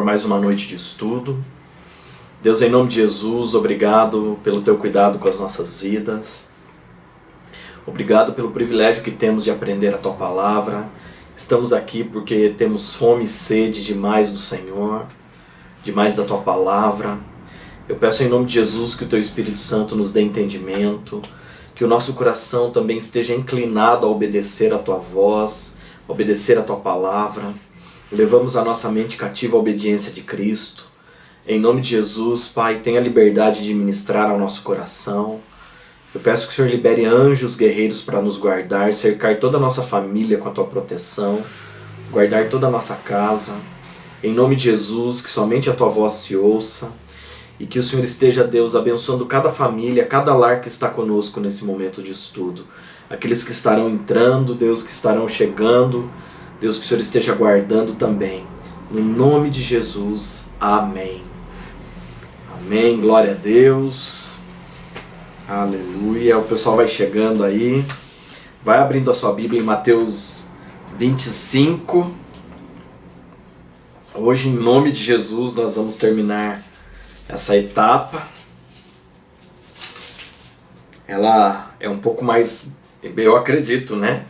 mais uma noite de estudo. Deus, em nome de Jesus, obrigado pelo Teu cuidado com as nossas vidas. Obrigado pelo privilégio que temos de aprender a Tua Palavra. Estamos aqui porque temos fome e sede de mais do Senhor, de mais da Tua Palavra. Eu peço em nome de Jesus que o Teu Espírito Santo nos dê entendimento, que o nosso coração também esteja inclinado a obedecer a Tua voz, a obedecer a Tua Palavra. Levamos a nossa mente cativa à obediência de Cristo. Em nome de Jesus, Pai, tenha liberdade de ministrar ao nosso coração. Eu peço que o Senhor libere anjos guerreiros para nos guardar, cercar toda a nossa família com a Tua proteção, guardar toda a nossa casa. Em nome de Jesus, que somente a Tua voz se ouça e que o Senhor esteja, Deus, abençoando cada família, cada lar que está conosco nesse momento de estudo. Aqueles que estarão entrando, Deus, que estarão chegando, Deus, que o Senhor esteja guardando também. No nome de Jesus, amém. Amém, glória a Deus. Aleluia. O pessoal vai chegando aí. Vai abrindo a sua Bíblia em Mateus 25. Hoje, em nome de Jesus, nós vamos terminar essa etapa. Ela é um pouco mais, eu acredito, né?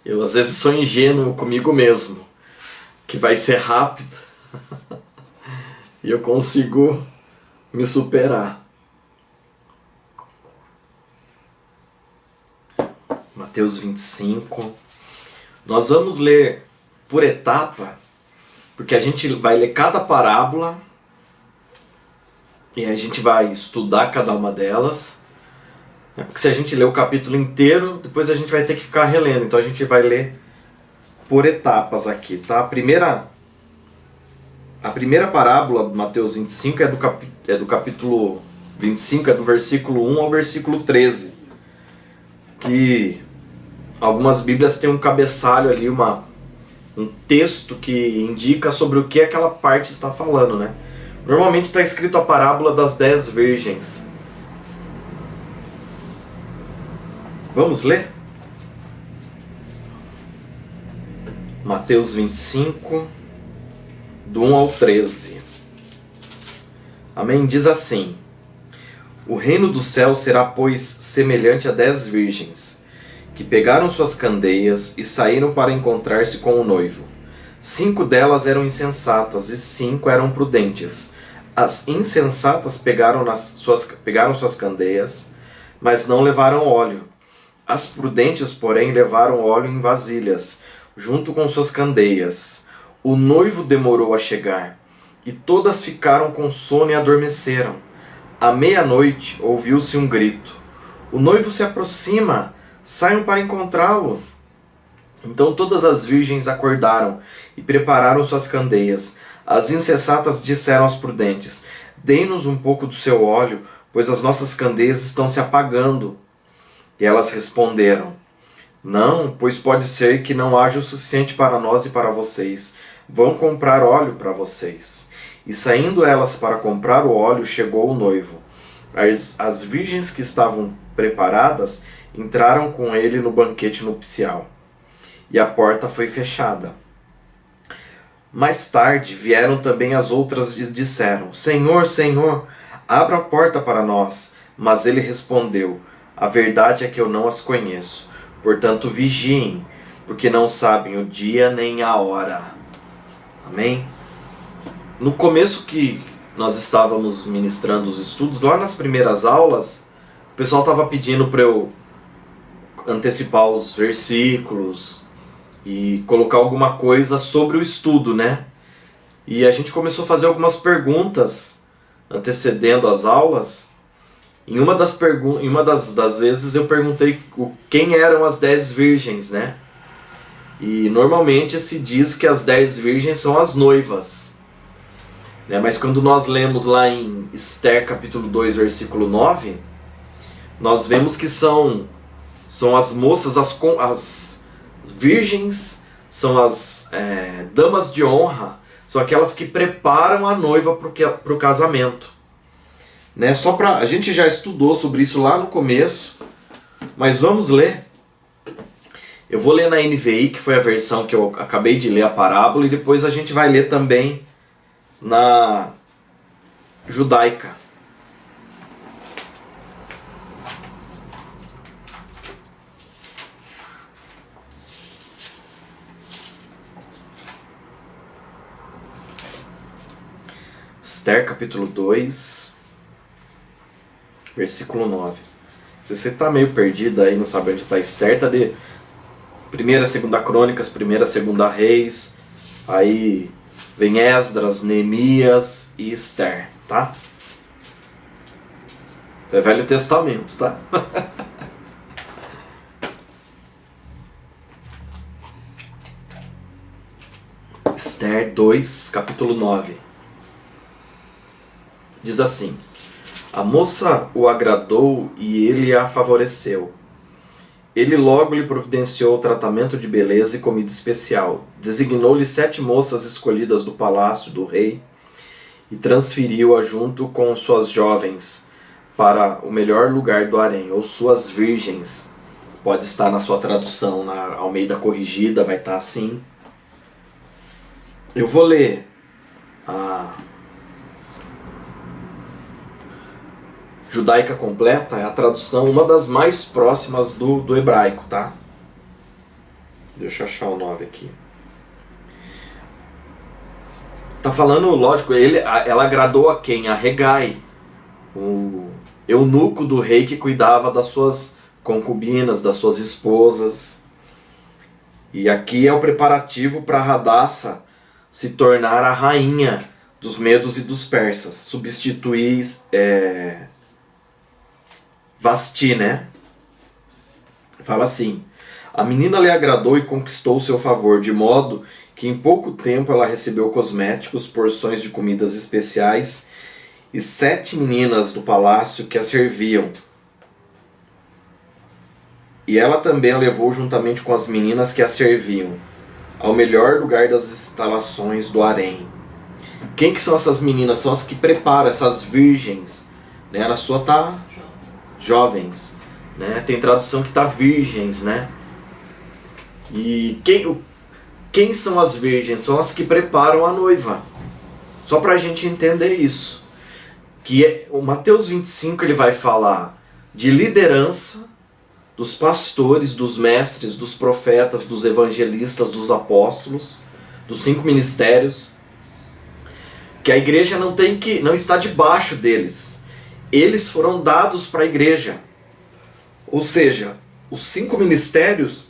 Eu às vezes sou ingênuo comigo mesmo, que vai ser rápido e eu consigo me superar. Mateus 25. Nós vamos ler por etapa, porque a gente vai ler cada parábola e a gente vai estudar cada uma delas. Porque se a gente ler o capítulo inteiro, depois a gente vai ter que ficar relendo. Então a gente vai ler por etapas aqui, tá? A primeira parábola, Mateus 25, é do capítulo 25, é do versículo 1 ao versículo 13. Que algumas bíblias têm um cabeçalho ali, um texto que indica sobre o que aquela parte está falando, né? Normalmente está escrito a parábola das 10 virgens. Vamos ler? Mateus 25, do 1 ao 13. Amém? Diz assim: O reino do céu será, pois, semelhante a 10 virgens, que pegaram suas candeias e saíram para encontrar-se com o noivo. 5 delas eram insensatas e 5 eram prudentes. As insensatas pegaram suas candeias, mas não levaram óleo. As prudentes, porém, levaram óleo em vasilhas, junto com suas candeias. O noivo demorou a chegar, e todas ficaram com sono e adormeceram. À meia-noite ouviu-se um grito: O noivo se aproxima, saiam para encontrá-lo. Então todas as virgens acordaram e prepararam suas candeias. As insensatas disseram aos prudentes: Dê-nos um pouco do seu óleo, pois as nossas candeias estão se apagando. E elas responderam: Não, pois pode ser que não haja o suficiente para nós e para vocês. Vão comprar óleo para vocês. E saindo elas para comprar o óleo, chegou o noivo. As virgens que estavam preparadas entraram com ele no banquete nupcial. E a porta foi fechada. Mais tarde vieram também as outras e disseram: Senhor, Senhor, abra a porta para nós. Mas ele respondeu: A verdade é que eu não as conheço. Portanto, vigiem, porque não sabem o dia nem a hora. Amém? No começo que nós estávamos ministrando os estudos, lá nas primeiras aulas, o pessoal estava pedindo para eu antecipar os versículos e colocar alguma coisa sobre o estudo, né? E a gente começou a fazer algumas perguntas antecedendo as aulas. Em uma das vezes eu perguntei quem eram as 10 virgens, né? E normalmente se diz que as 10 virgens são as noivas, né? Mas quando nós lemos lá em Esther capítulo 2, versículo 9, nós vemos que são as moças, as virgens, são as damas de honra, são aquelas que preparam a noiva para o casamento. Né? A gente já estudou sobre isso lá no começo, mas vamos ler. Eu vou ler na NVI, que foi a versão que eu acabei de ler a parábola, e depois a gente vai ler também na judaica. Esther capítulo 2, versículo 9. Se você está meio perdido aí, não sabe onde está Esther, está de 1ª, 2ª Crônicas, 1ª, 2ª Reis, aí vem Esdras, Neemias e Esther, tá? É Velho Testamento, tá? Esther 2, capítulo 9. Diz assim: a moça o agradou e ele a favoreceu. Ele logo lhe providenciou tratamento de beleza e comida especial. Designou-lhe 7 moças escolhidas do palácio do rei e transferiu-a junto com suas jovens para o melhor lugar do harém, ou suas virgens. Pode estar na sua tradução, na Almeida Corrigida, vai estar assim. Eu vou ler a judaica completa, é a tradução, uma das mais próximas do hebraico, tá? Deixa eu achar o 9 aqui. Tá falando, lógico, ela agradou a quem? A Hegai, o eunuco do rei que cuidava das suas concubinas, das suas esposas. E aqui é o preparativo para Hadassa se tornar a rainha dos medos e dos persas, substituir Vasti, né? Fala assim: a menina lhe agradou e conquistou o seu favor, de modo que em pouco tempo ela recebeu cosméticos, porções de comidas especiais e 7 meninas do palácio que a serviam. E ela também a levou juntamente com as meninas que a serviam ao melhor lugar das instalações do harém. Quem que são essas meninas? São as que preparam, essas virgens, né? Na sua tá jovens, né? Tem tradução que tá virgens, né? E quem são as virgens? São as que preparam a noiva. Só pra gente entender isso. Que o Mateus 25 ele vai falar de liderança dos pastores, dos mestres, dos profetas, dos evangelistas, dos apóstolos, dos 5 ministérios, que a igreja não está debaixo deles. Eles foram dados para a igreja. Ou seja, os 5 ministérios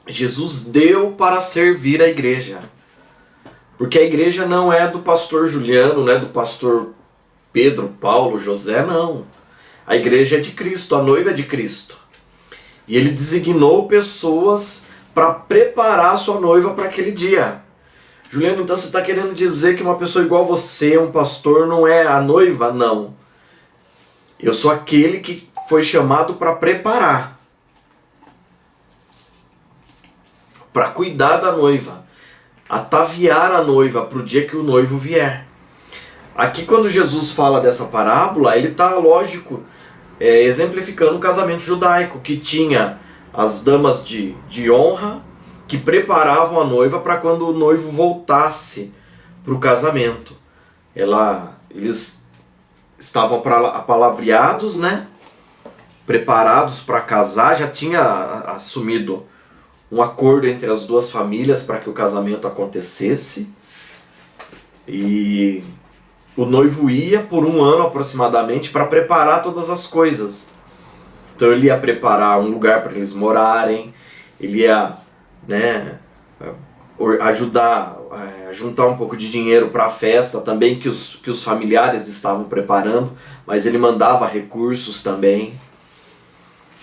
Jesus deu para servir a igreja. Porque a igreja não é do pastor Juliano, não é do pastor Pedro, Paulo, José, não. A igreja é de Cristo, a noiva é de Cristo. E ele designou pessoas para preparar a sua noiva para aquele dia. Juliano, então você está querendo dizer que uma pessoa igual você, um pastor, não é a noiva? Não. Eu sou aquele que foi chamado para preparar. Para cuidar da noiva. Ataviar a noiva para o dia que o noivo vier. Aqui quando Jesus fala dessa parábola, ele está, lógico, exemplificando o casamento judaico, que tinha as damas de honra que preparavam a noiva para quando o noivo voltasse para o casamento. Eles estavam apalavreados, né? Preparados para casar, já tinha assumido um acordo entre as duas famílias para que o casamento acontecesse. E o noivo ia por 1 ano aproximadamente para preparar todas as coisas. Então ele ia preparar um lugar para eles morarem, ele ia, né, ajudar a juntar um pouco de dinheiro para a festa também que os familiares estavam preparando, mas ele mandava recursos também,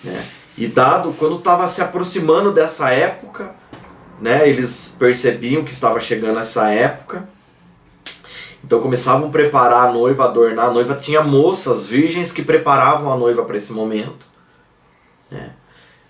né? E quando estava se aproximando dessa época, né, eles percebiam que estava chegando essa época, então começavam a preparar a noiva, adornar a noiva. Tinha moças virgens que preparavam a noiva para esse momento, né?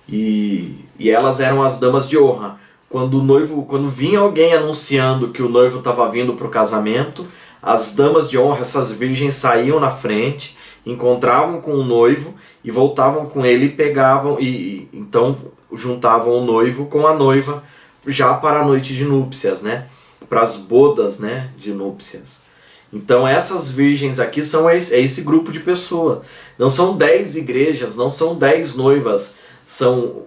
E elas eram as damas de honra. Quando vinha alguém anunciando que o noivo estava vindo para o casamento, as damas de honra, essas virgens, saíam na frente, encontravam com o noivo e voltavam com ele e pegavam, e então juntavam o noivo com a noiva já para a noite de núpcias, né? para as bodas, né, de núpcias. Então essas virgens aqui é esse grupo de pessoas. Não são 10 igrejas, não são 10 noivas. São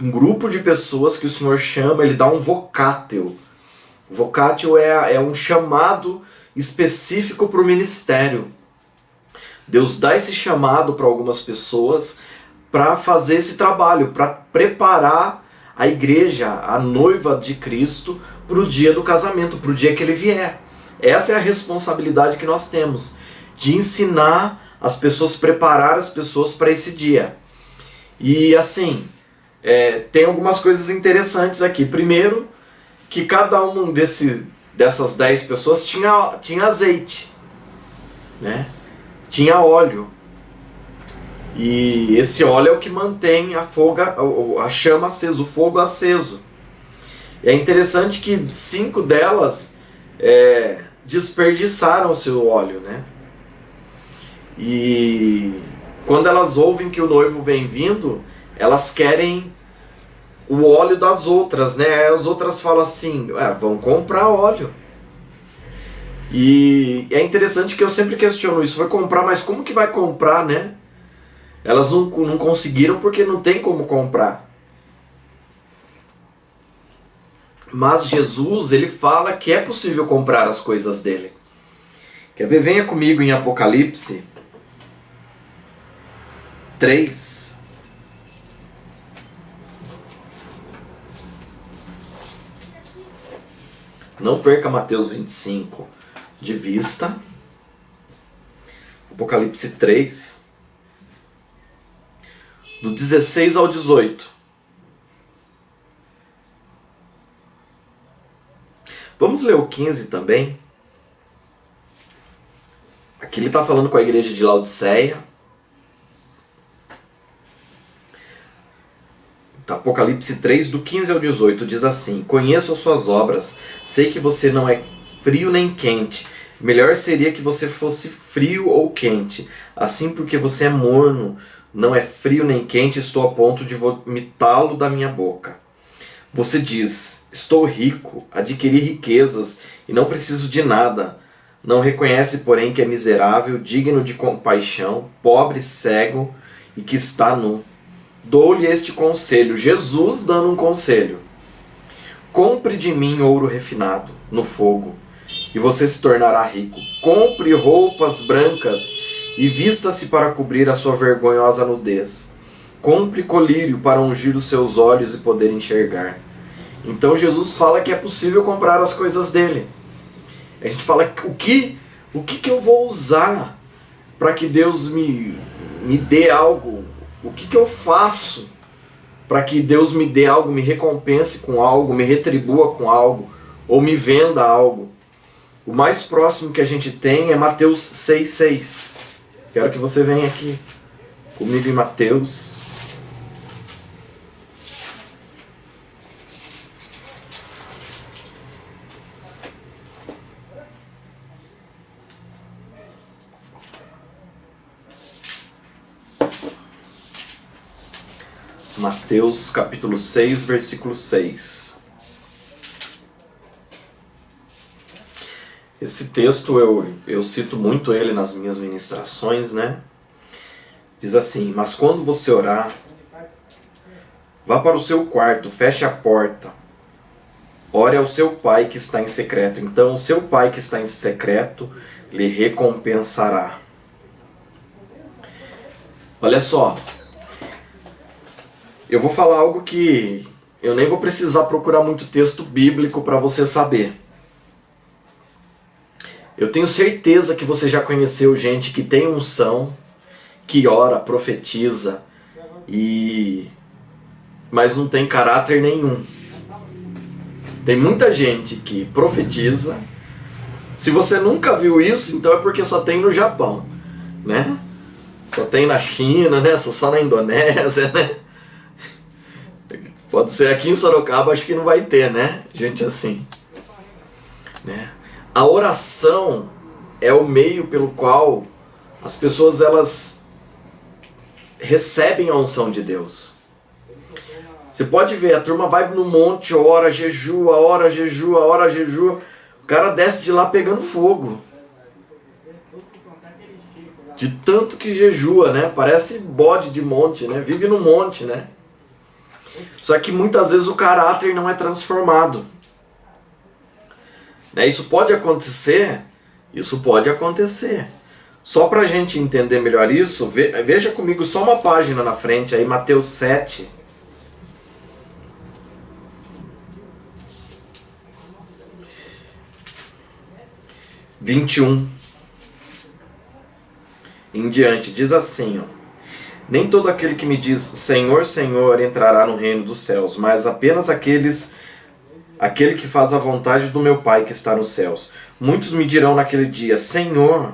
um grupo de pessoas que o Senhor chama, Ele dá um vocátil. Vocátil é um chamado específico para o ministério. Deus dá esse chamado para algumas pessoas para fazer esse trabalho, para preparar a igreja, a noiva de Cristo, para o dia do casamento, para o dia que Ele vier. Essa é a responsabilidade que nós temos, de ensinar as pessoas, preparar as pessoas para esse dia. E assim, tem algumas coisas interessantes aqui. Primeiro, que cada um dessas 10 pessoas tinha azeite, né? Tinha óleo. E esse óleo é o que mantém a chama acesa, o fogo aceso. E é interessante que 5 delas desperdiçaram o seu óleo, né? E quando elas ouvem que o noivo vem vindo, elas querem o óleo das outras, né? As outras falam assim, vão comprar óleo. E é interessante que eu sempre questiono isso, vai comprar, mas como que vai comprar, né? Elas não conseguiram porque não tem como comprar. Mas Jesus, Ele fala que é possível comprar as coisas dele. Quer ver? Venha comigo em Apocalipse 3. Não perca Mateus 25 de vista. Apocalipse 3, do 16 ao 18. Vamos ler o 15 também. Aqui ele está falando com a igreja de Laodiceia. Apocalipse 3, do 15 ao 18, diz assim: Conheço as suas obras, sei que você não é frio nem quente. Melhor seria que você fosse frio ou quente. Assim, porque você é morno, não é frio nem quente, estou a ponto de vomitá-lo da minha boca. Você diz, estou rico, adquiri riquezas e não preciso de nada. Não reconhece, porém, que é miserável, digno de compaixão, pobre, cego e que está nu. Dou-lhe este conselho, Jesus dando um conselho. Compre de mim ouro refinado no fogo, e você se tornará rico. Compre roupas brancas e vista-se para cobrir a sua vergonhosa nudez. Compre colírio para ungir os seus olhos e poder enxergar. Então Jesus fala que é possível comprar as coisas dele. A gente fala, o que eu vou usar para que Deus me dê algo? O que eu faço para que Deus me dê algo, me recompense com algo, me retribua com algo, ou me venda algo? O mais próximo que a gente tem é Mateus 6,6. Quero que você venha aqui comigo em Mateus. Mateus capítulo 6, versículo 6. Esse texto eu cito muito ele nas minhas ministrações, né? Diz assim: Mas quando você orar, vá para o seu quarto, feche a porta, ore ao seu pai que está em secreto. Então o seu pai que está em secreto lhe recompensará. Olha só. Eu vou falar algo que eu nem vou precisar procurar muito texto bíblico para você saber. Eu tenho certeza que você já conheceu gente que tem unção, que ora, profetiza, mas não tem caráter nenhum. Tem muita gente que profetiza. Se você nunca viu isso, então é porque só tem no Japão, né? Só tem na China, né? Só na Indonésia, né? Pode ser aqui em Sorocaba, acho que não vai ter, né? Gente assim, né? A oração é o meio pelo qual as pessoas elas recebem a unção de Deus. Você pode ver, a turma vai no monte, ora, jejua, ora, jejua, ora, jejua. cara desce de lá pegando fogo. De tanto que jejua, né? Parece bode de monte, né? Vive no monte, né? Só que muitas vezes o caráter não é transformado. Né? Isso pode acontecer. Isso pode acontecer. Só para a gente entender melhor isso, veja comigo só uma página na frente aí, Mateus 7. (21) em diante, diz assim, ó: nem todo aquele que me diz Senhor, Senhor entrará no reino dos céus, mas apenas aquele que faz a vontade do meu Pai que está nos céus. Muitos me dirão naquele dia: Senhor,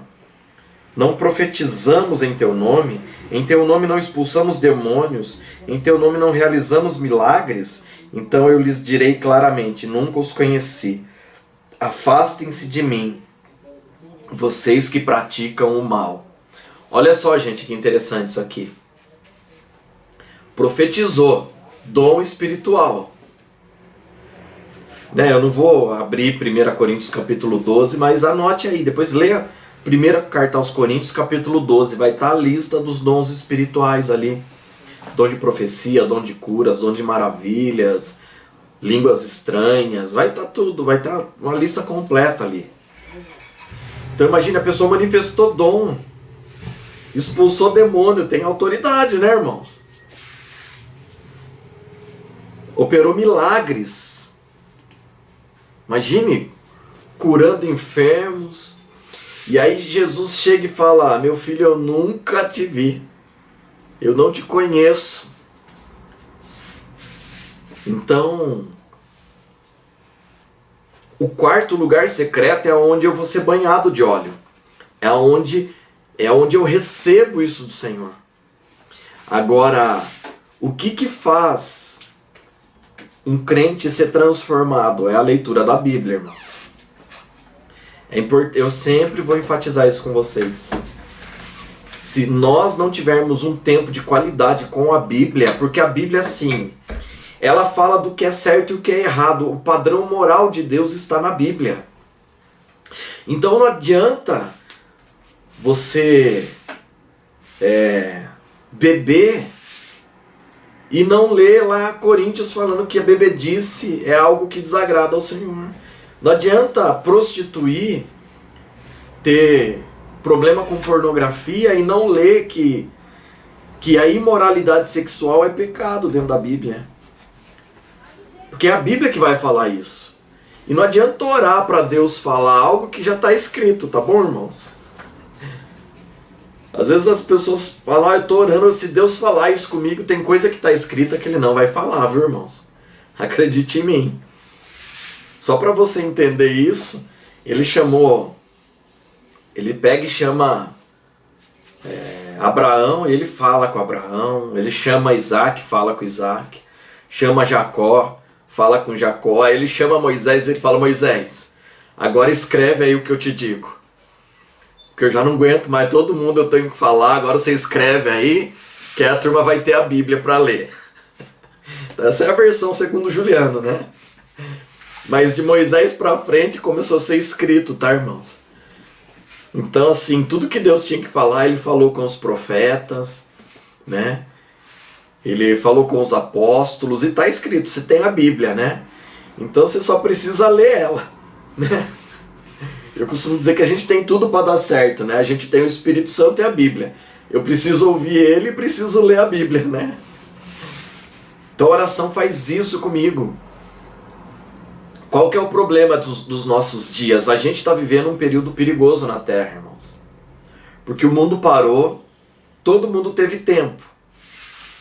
não profetizamos em teu nome? Em teu nome não expulsamos demônios? Em teu nome não realizamos milagres? Então eu lhes direi claramente: nunca os conheci. Afastem-se de mim, vocês que praticam o mal. Olha só, gente, que interessante isso aqui. Profetizou, dom espiritual. Né, eu não vou abrir 1 Coríntios capítulo 12, mas anote aí, depois leia 1 carta aos Coríntios capítulo 12, vai estar a lista dos dons espirituais ali. Dom de profecia, dom de curas, dom de maravilhas, línguas estranhas, vai estar tudo, vai estar uma lista completa ali. Então imagine, a pessoa manifestou dom, expulsou demônio, tem autoridade, né, irmãos? Operou milagres. Imagine, curando enfermos. E aí Jesus chega e fala: meu filho, eu nunca te vi. Eu não te conheço. Então, o quarto lugar secreto é onde eu vou ser banhado de óleo. É onde eu recebo isso do Senhor. Agora, o que faz um crente ser transformado? É a leitura da Bíblia, irmãos. Eu sempre vou enfatizar isso com vocês. Se nós não tivermos um tempo de qualidade com a Bíblia, porque a Bíblia, assim, ela fala do que é certo e o que é errado. O padrão moral de Deus está na Bíblia. Então não adianta você beber e não ler lá Coríntios falando que a bebedice é algo que desagrada ao Senhor. Não adianta prostituir, ter problema com pornografia e não ler que a imoralidade sexual é pecado dentro da Bíblia. Porque é a Bíblia que vai falar isso. E não adianta orar para Deus falar algo que já está escrito, tá bom, irmãos? Às vezes as pessoas falam: eu estou orando, se Deus falar isso comigo, tem coisa que está escrita que Ele não vai falar, viu, irmãos? Acredite em mim. Só para você entender isso, Ele pega e chama Abraão, ele fala com Abraão, ele chama Isaac, fala com Isaac, chama Jacó, fala com Jacó, ele chama Moisés, ele fala: Moisés, agora escreve aí o que eu te digo. Porque eu já não aguento mais todo mundo, eu tenho que falar, agora você escreve aí, que a turma vai ter a Bíblia para ler. Essa é a versão segundo Juliano, né? Mas de Moisés para frente começou a ser escrito, tá, irmãos? Então, assim, tudo que Deus tinha que falar, Ele falou com os profetas, né? Ele falou com os apóstolos, e tá escrito, você tem a Bíblia, né? Então você só precisa ler ela, né? Eu costumo dizer que a gente tem tudo para dar certo, né? A gente tem o Espírito Santo e a Bíblia. Eu preciso ouvir Ele e preciso ler a Bíblia, né? Então a oração faz isso comigo. Qual que é o problema dos nossos dias? A gente está vivendo um período perigoso na Terra, irmãos. Porque o mundo parou, todo mundo teve tempo.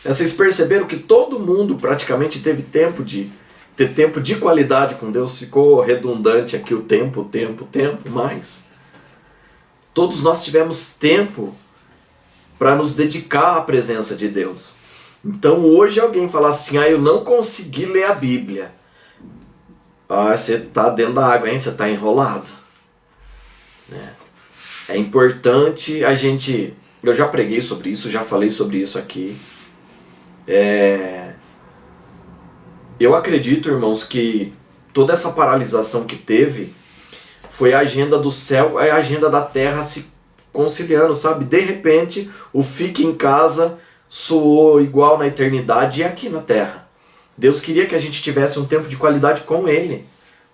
Vocês perceberam que todo mundo praticamente teve tempo de ter tempo de qualidade com Deus? Ficou redundante aqui o tempo, mas todos nós tivemos tempo para nos dedicar à presença de Deus. Então hoje alguém falar assim: eu não consegui ler a Bíblia. Você está dentro da água, hein? Você está enrolado. Né? É importante a gente... Eu já preguei sobre isso, já falei sobre isso aqui. Eu acredito, irmãos, que toda essa paralisação que teve Foi a agenda do céu, a agenda da terra se conciliando, sabe? De repente, o fique em casa soou igual na eternidade e aqui na terra. Deus queria que a gente tivesse um tempo de qualidade com Ele,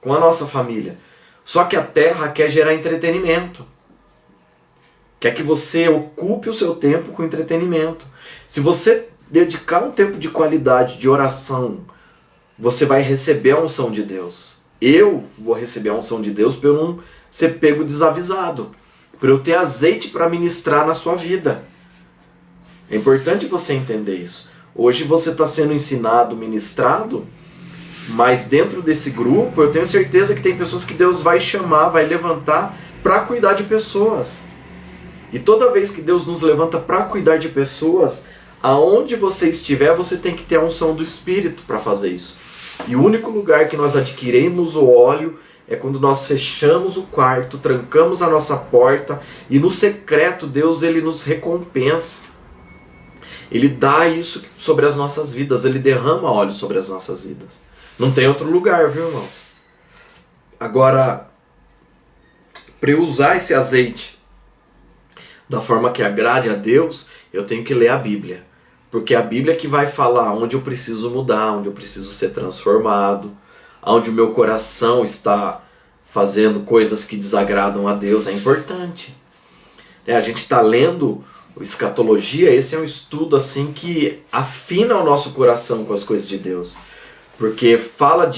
com a nossa família. Só que a terra quer gerar entretenimento. Quer que você ocupe o seu tempo com entretenimento. Se você dedicar um tempo de qualidade, de oração, você vai receber a unção de Deus. Eu vou receber a unção de Deus para eu não ser pego desavisado. Para eu ter azeite para ministrar na sua vida. É importante você entender isso. Hoje você está sendo ensinado, ministrado, mas dentro desse grupo eu tenho certeza que tem pessoas que Deus vai chamar, vai levantar para cuidar de pessoas. E toda vez que Deus nos levanta para cuidar de pessoas, aonde você estiver, você tem que ter a unção do Espírito para fazer isso. E o único lugar que nós adquirimos o óleo é quando nós fechamos o quarto, trancamos a nossa porta e no secreto Deus ele nos recompensa. Ele dá isso sobre as nossas vidas, ele derrama óleo sobre as nossas vidas. Não tem outro lugar, viu, irmãos? Agora, para eu usar esse azeite da forma que agrade a Deus, eu tenho que ler a Bíblia. Porque a Bíblia é que vai falar onde eu preciso mudar, onde eu preciso ser transformado, onde o meu coração está fazendo coisas que desagradam a Deus. É importante. A gente está lendo escatologia, esse é um estudo assim que afina o nosso coração com as coisas de Deus. Porque fala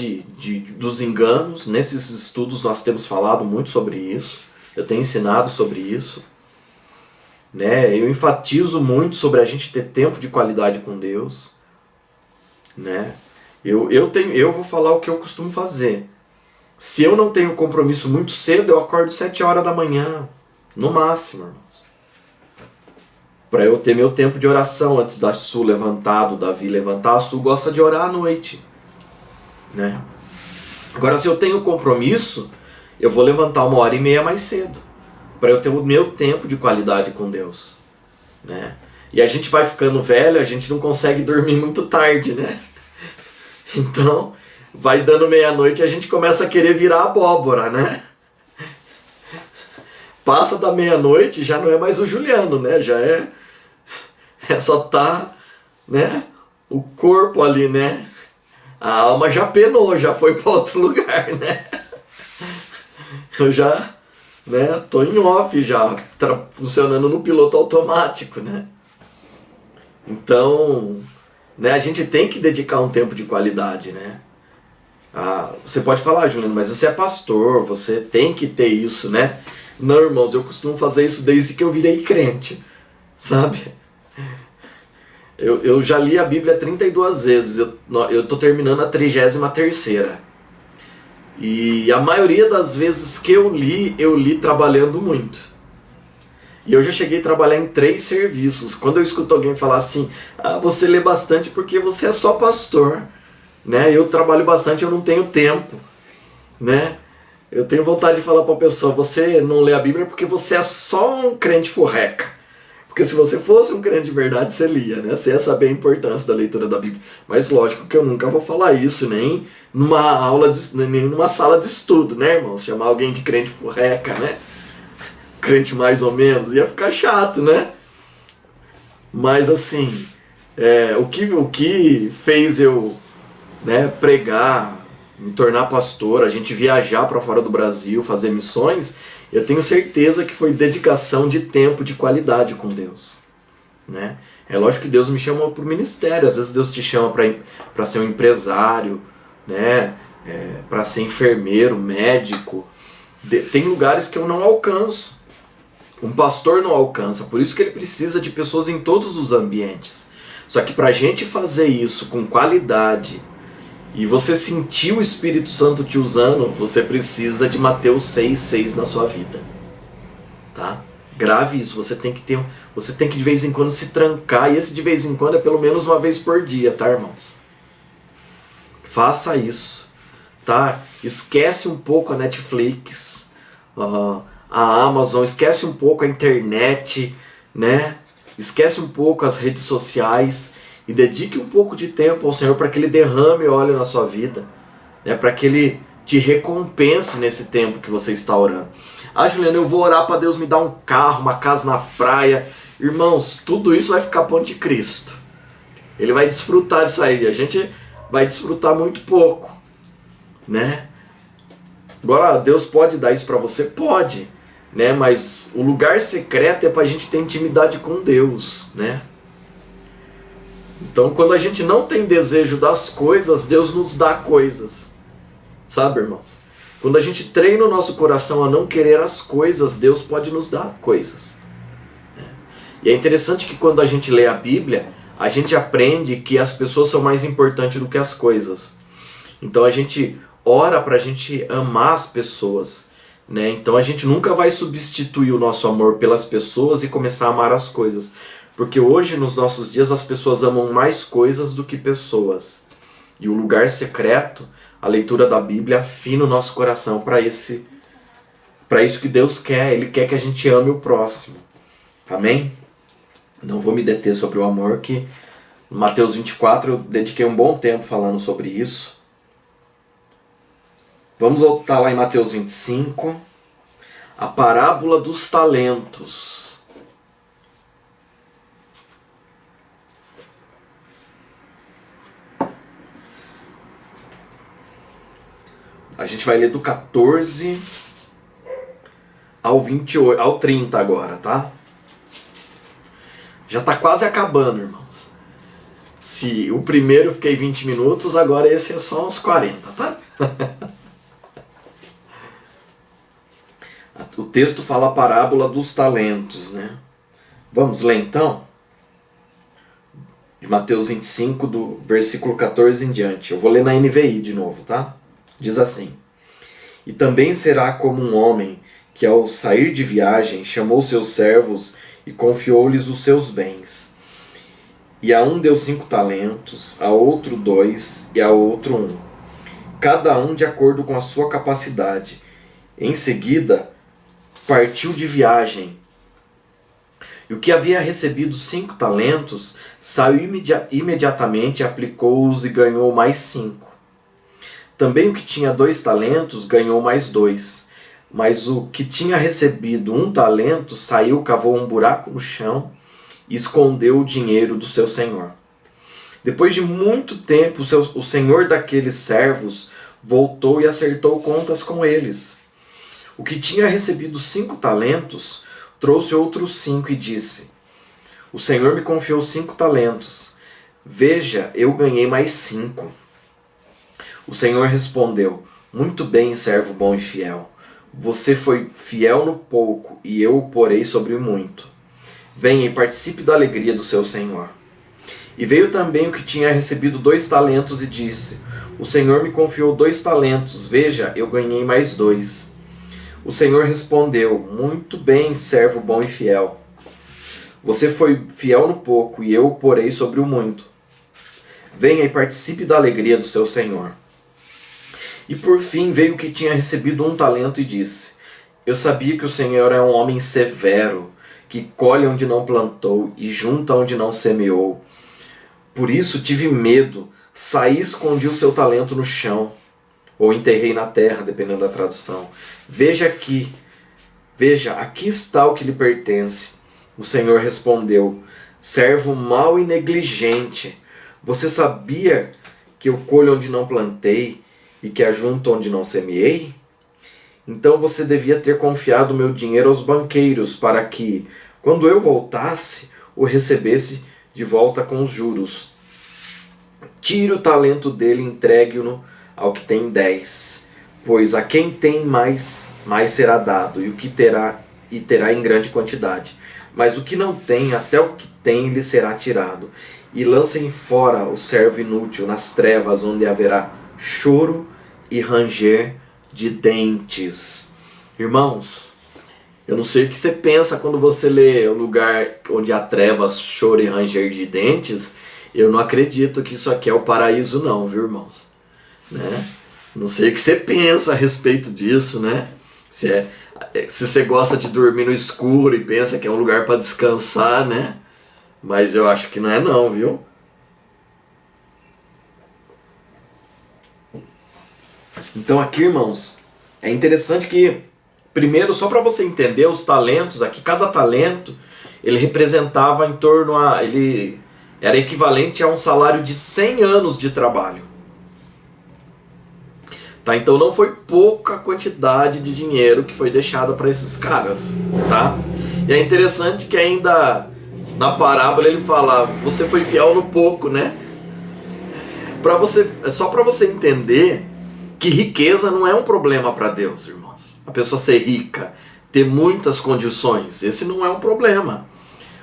dos enganos. Nesses estudos nós temos falado muito sobre isso. Eu tenho ensinado sobre isso. Né? Eu enfatizo muito sobre a gente ter tempo de qualidade com Deus. Né? Eu vou falar o que eu costumo fazer. Se eu não tenho compromisso muito cedo, eu acordo 7 horas da manhã, no máximo, irmãos. Para eu ter meu tempo de oração antes da Su levantar, do Davi levantar. A Su gosta de orar à noite. Né? Agora, se eu tenho compromisso, eu vou levantar 1h30 mais cedo. Para eu ter o meu tempo de qualidade com Deus. Né? E a gente vai ficando velho, a gente não consegue dormir muito tarde, né? Então, vai dando meia-noite e a gente começa a querer virar abóbora, né? Passa da meia-noite, já não é mais o Juliano, né? Já só tá, né? O corpo ali, né? A alma já penou, já foi para outro lugar, né? Eu já... né? Tô em off já, funcionando no piloto automático, né? Então, né, a gente tem que dedicar um tempo de qualidade, né? Você pode falar, Juliano, mas você é pastor, você tem que ter isso, né? Não, irmãos, eu costumo fazer isso desde que eu virei crente, sabe? Eu já li a Bíblia 32 vezes, eu tô terminando a 33ª. E a maioria das vezes que eu li trabalhando muito. E eu já cheguei a trabalhar em 3 serviços. Quando eu escuto alguém falar assim, você lê bastante porque você é só pastor. Né? Eu trabalho bastante, eu não tenho tempo. Né? Eu tenho vontade de falar para a pessoa, você não lê a Bíblia porque você é só um crente furreca. Porque se você fosse um crente de verdade, você lia, né? Você ia saber a importância da leitura da Bíblia. Mas lógico que eu nunca vou falar isso, nem numa aula, nem numa sala de estudo, né, irmãos? Chamar alguém de crente furreca, né? Crente mais ou menos, ia ficar chato, né? Mas assim, o que fez eu, né, pregar, me tornar pastor, a gente viajar para fora do Brasil, fazer missões, eu tenho certeza que foi dedicação de tempo, de qualidade com Deus. Né? É lógico que Deus me chamou para o ministério, às vezes Deus te chama para ser um empresário, né? Para ser enfermeiro, médico. Tem lugares que eu não alcanço. Um pastor não alcança, por isso que ele precisa de pessoas em todos os ambientes. Só que para a gente fazer isso com qualidade, e você sentir o Espírito Santo te usando, você precisa de Mateus 6,6 na sua vida. Tá? Grave isso, você tem que de vez em quando se trancar, e esse de vez em quando é pelo menos uma vez por dia, tá, irmãos? Faça isso, tá? Esquece um pouco a Netflix, a Amazon, esquece um pouco a internet, né? Esquece um pouco as redes sociais e dedique um pouco de tempo ao Senhor para que Ele derrame óleo na sua vida, né? Para que Ele te recompense nesse tempo que você está orando. Ah, Juliano, eu vou orar para Deus me dar um carro, uma casa na praia. Irmãos, tudo isso vai ficar para o anticristo. Ele vai desfrutar disso aí. A gente vai desfrutar muito pouco, né? Agora, Deus pode dar isso para você? Pode, né? Mas o lugar secreto é para a gente ter intimidade com Deus, né? Então, quando a gente não tem desejo das coisas, Deus nos dá coisas. Sabe, irmãos? Quando a gente treina o nosso coração a não querer as coisas, Deus pode nos dar coisas. E é interessante que quando a gente lê a Bíblia, a gente aprende que as pessoas são mais importantes do que as coisas. Então a gente ora para a gente amar as pessoas, né? Então a gente nunca vai substituir o nosso amor pelas pessoas e começar a amar as coisas. Porque hoje, nos nossos dias, as pessoas amam mais coisas do que pessoas. E o lugar secreto, a leitura da Bíblia, afina o nosso coração para isso que Deus quer. Ele quer que a gente ame o próximo. Amém? Não vou me deter sobre o amor, que no Mateus 24 eu dediquei um bom tempo falando sobre isso. Vamos voltar lá em Mateus 25, a parábola dos talentos. A gente vai ler do 14 ao 28, ao 30 agora, tá? Já está quase acabando, irmãos. Se o primeiro eu fiquei 20 minutos, agora esse é só uns 40, tá? O texto fala a parábola dos talentos, né? Vamos ler então? De Mateus 25, do versículo 14 em diante. Eu vou ler na NVI de novo, tá? Diz assim: E também será como um homem que, ao sair de viagem, chamou seus servos e confiou-lhes os seus bens. E a um deu 5 talentos, a outro 2 e a outro 1, cada um de acordo com a sua capacidade. Em seguida, partiu de viagem. E o que havia recebido 5 talentos, saiu imediatamente, aplicou-os e ganhou mais 5. Também o que tinha 2 talentos, ganhou mais 2. Mas o que tinha recebido 1 talento, saiu, cavou um buraco no chão e escondeu o dinheiro do seu senhor. Depois de muito tempo, o senhor daqueles servos voltou e acertou contas com eles. O que tinha recebido 5 talentos, trouxe outros 5 e disse: O senhor me confiou 5 talentos. Veja, eu ganhei mais 5. O senhor respondeu: Muito bem, servo bom e fiel. Você foi fiel no pouco, e eu o porei sobre muito. Venha e participe da alegria do seu senhor. E veio também o que tinha recebido 2 talentos e disse: O senhor me confiou 2 talentos. Veja, eu ganhei mais 2. O senhor respondeu: Muito bem, servo bom e fiel. Você foi fiel no pouco, e eu o porei sobre o muito. Venha e participe da alegria do seu senhor. E por fim veio o que tinha recebido 1 talento e disse: Eu sabia que o Senhor é um homem severo, que colhe onde não plantou e junta onde não semeou. Por isso tive medo, saí e escondi o seu talento no chão, ou enterrei na terra, dependendo da tradução. Veja, aqui está o que lhe pertence. O Senhor respondeu: Servo mau e negligente, você sabia que eu colho onde não plantei e que ajunto onde não semeei? Então você devia ter confiado meu dinheiro aos banqueiros, para que, quando eu voltasse, o recebesse de volta com os juros. Tire o talento dele e entregue-o ao que tem 10, pois a quem tem mais será dado, e o que terá em grande quantidade. Mas o que não tem, até o que tem lhe será tirado. E lancem fora o servo inútil nas trevas, onde haverá choro e ranger de dentes. Irmãos, eu não sei o que você pensa quando você lê o lugar onde há trevas, choro e ranger de dentes. Eu não acredito que isso aqui é o paraíso não, viu, irmãos? Né? Não sei o que você pensa a respeito disso, né? Se você gosta de dormir no escuro e pensa que é um lugar para descansar, né? Mas eu acho que não é não, viu? Então aqui, irmãos, é interessante que, primeiro, só para você entender os talentos, aqui cada talento, ele representava em torno a... ele era equivalente a um salário de 100 anos de trabalho. Tá? Então não foi pouca quantidade de dinheiro que foi deixada para esses caras. Tá? E é interessante que ainda na parábola ele fala, você foi fiel no pouco, né? Só para você entender que riqueza não é um problema para Deus, irmãos. A pessoa ser rica, ter muitas condições, esse não é um problema.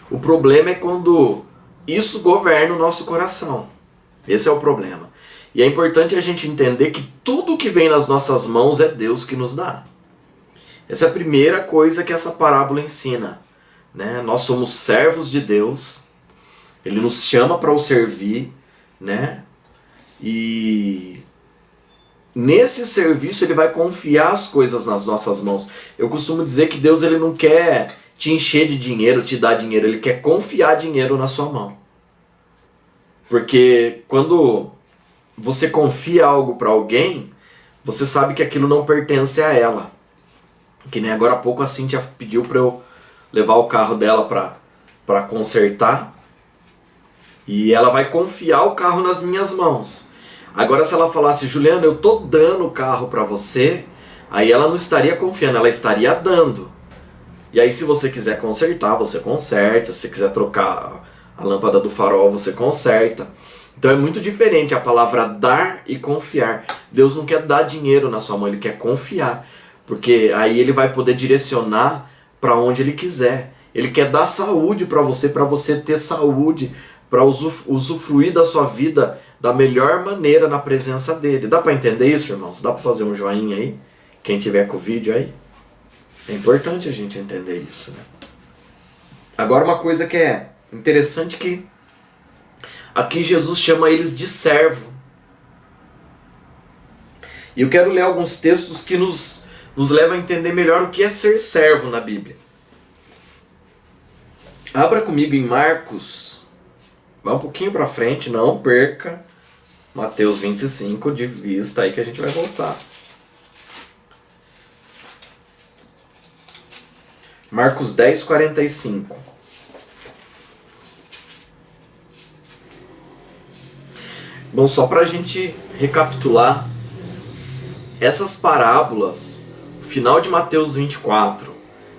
O problema é quando isso governa o nosso coração. Esse é o problema. E é importante a gente entender que tudo que vem nas nossas mãos é Deus que nos dá. Essa é a primeira coisa que essa parábola ensina, né? Nós somos servos de Deus, Ele nos chama para o servir, né? E nesse serviço Ele vai confiar as coisas nas nossas mãos. Eu costumo dizer que Deus ele não quer te encher de dinheiro, te dar dinheiro, Ele quer confiar dinheiro na sua mão. Porque quando você confia algo para alguém, você sabe que aquilo não pertence a ela. Que nem agora há pouco a Cíntia pediu para eu levar o carro dela para consertar. E ela vai confiar o carro nas minhas mãos. Agora se ela falasse, Juliana, eu tô dando o carro para você, aí ela não estaria confiando, ela estaria dando. E aí se você quiser consertar, você conserta. Se você quiser trocar a lâmpada do farol, você conserta. Então é muito diferente a palavra dar e confiar. Deus não quer dar dinheiro na sua mão, Ele quer confiar. Porque aí Ele vai poder direcionar para onde Ele quiser. Ele quer dar saúde para você ter saúde, para usufruir da sua vida da melhor maneira na presença dEle. Dá para entender isso, irmãos? Dá para fazer um joinha aí? Quem tiver com o vídeo aí? É importante a gente entender isso, né? Agora uma coisa que é interessante que aqui Jesus chama eles de servo. E eu quero ler alguns textos que nos levam a entender melhor o que é ser servo na Bíblia. Abra comigo em Marcos. Vá um pouquinho para frente, não perca Mateus 25 de vista aí que a gente vai voltar. Marcos 10, 45. Bom, só para a gente recapitular, essas parábolas, o final de Mateus 24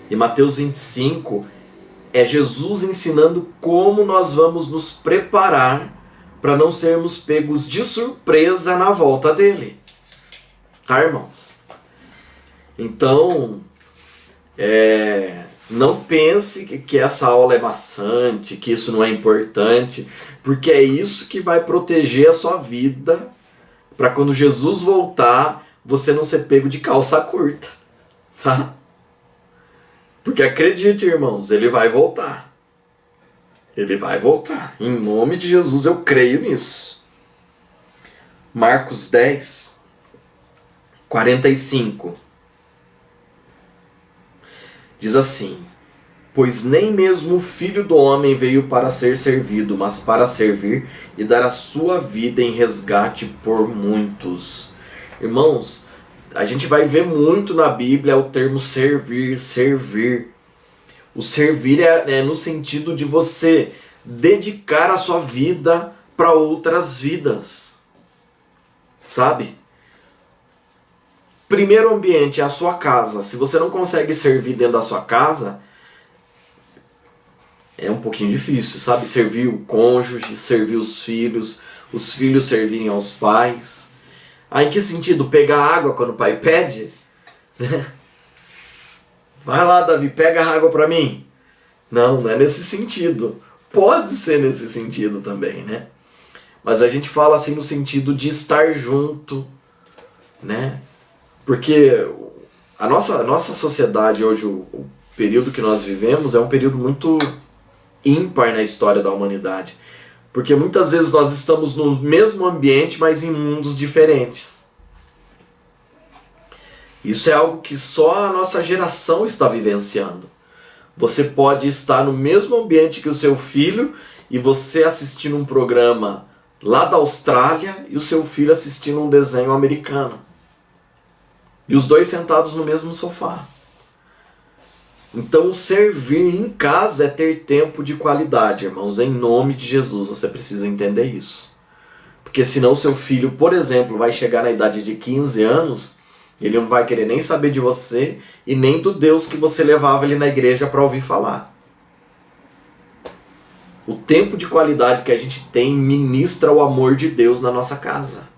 e Mateus 25, é Jesus ensinando como nós vamos nos preparar para não sermos pegos de surpresa na volta dele. Tá, irmãos? Então, não pense que essa aula é maçante, que isso não é importante, porque é isso que vai proteger a sua vida para quando Jesus voltar, você não ser pego de calça curta, tá? Porque acredite, irmãos, Ele vai voltar. Ele vai voltar. Em nome de Jesus eu creio nisso. Marcos 10, 45. Diz assim: pois nem mesmo o Filho do Homem veio para ser servido, mas para servir e dar a sua vida em resgate por muitos. Irmãos, a gente vai ver muito na Bíblia o termo servir, servir. O servir é no sentido de você dedicar a sua vida para outras vidas. Sabe? Primeiro ambiente é a sua casa. Se você não consegue servir dentro da sua casa, é um pouquinho difícil, sabe? Servir o cônjuge, servir os filhos servirem aos pais. Ah, em que sentido? Pegar água quando o pai pede? Vai lá, Davi, pega a água para mim. Não é nesse sentido. Pode ser nesse sentido também, né? Mas a gente fala assim no sentido de estar junto, né? Porque a nossa sociedade hoje, o período que nós vivemos, é um período muito ímpar na história da humanidade. Porque muitas vezes nós estamos no mesmo ambiente, mas em mundos diferentes. Isso é algo que só a nossa geração está vivenciando. Você pode estar no mesmo ambiente que o seu filho e você assistindo um programa lá da Austrália e o seu filho assistindo um desenho americano. E os dois sentados no mesmo sofá. Então, servir em casa é ter tempo de qualidade, irmãos. Em nome de Jesus, você precisa entender isso. Porque senão seu filho, por exemplo, vai chegar na idade de 15 anos, ele não vai querer nem saber de você e nem do Deus que você levava ele na igreja para ouvir falar. O tempo de qualidade que a gente tem ministra o amor de Deus na nossa casa.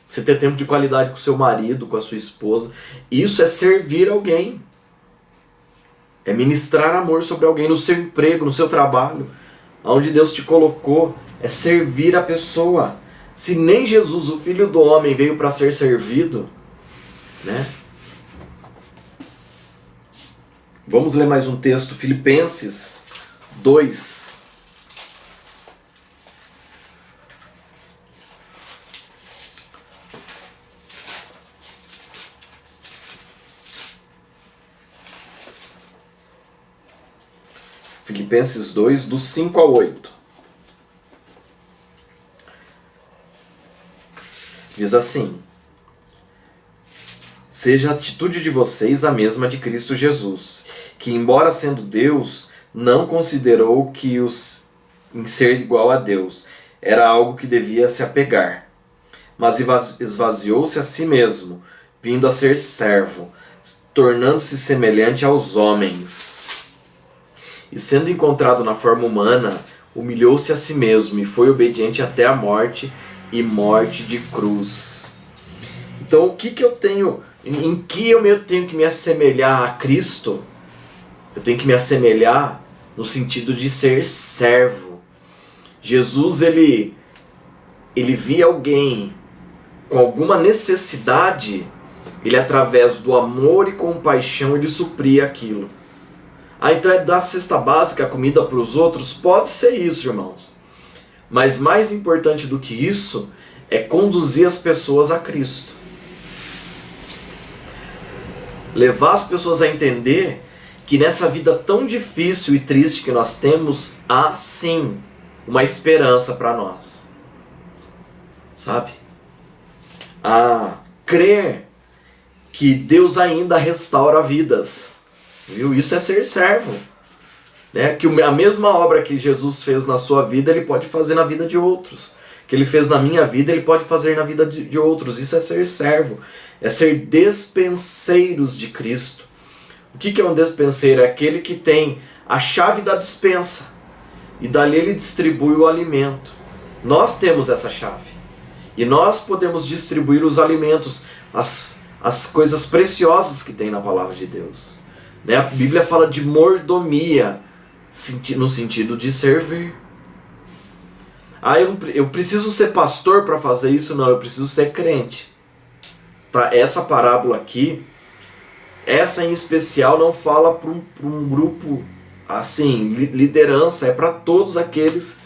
Você ter tempo de qualidade com seu marido, com a sua esposa, isso é servir alguém. É ministrar amor sobre alguém no seu emprego, no seu trabalho, onde Deus te colocou, é servir a pessoa. Se nem Jesus, o Filho do Homem, veio para ser servido, né? Vamos ler mais um texto, Filipenses 2. Filipenses 2, do 5 ao 8. Diz assim: seja a atitude de vocês a mesma de Cristo Jesus, que, embora sendo Deus, não considerou que em ser igual a Deus era algo que devia se apegar, mas esvaziou-se a si mesmo, vindo a ser servo, tornando-se semelhante aos homens. E sendo encontrado na forma humana, humilhou-se a si mesmo e foi obediente até a morte e morte de cruz. Então, o que eu tenho, em que eu tenho que me assemelhar a Cristo? Eu tenho que me assemelhar no sentido de ser servo. Jesus, ele via alguém com alguma necessidade, ele, através do amor e compaixão, ele supria aquilo. Então é dar cesta básica, comida para os outros? Pode ser isso, irmãos. Mas mais importante do que isso é conduzir as pessoas a Cristo. Levar as pessoas a entender que nessa vida tão difícil e triste que nós temos, há sim uma esperança para nós. Sabe? A crer que Deus ainda restaura vidas. Viu? Isso é ser servo. Né? Que a mesma obra que Jesus fez na sua vida, ele pode fazer na vida de outros. Que ele fez na minha vida, ele pode fazer na vida de outros. Isso é ser servo. É ser despenseiros de Cristo. O que é um despenseiro? É aquele que tem a chave da despensa. E dali ele distribui o alimento. Nós temos essa chave. E nós podemos distribuir os alimentos, as coisas preciosas que tem na palavra de Deus. Né? A Bíblia fala de mordomia, no sentido de servir. Eu preciso ser pastor para fazer isso? Não, eu preciso ser crente. Tá? Essa parábola aqui, essa em especial, não fala para um grupo assim, liderança, é para todos aqueles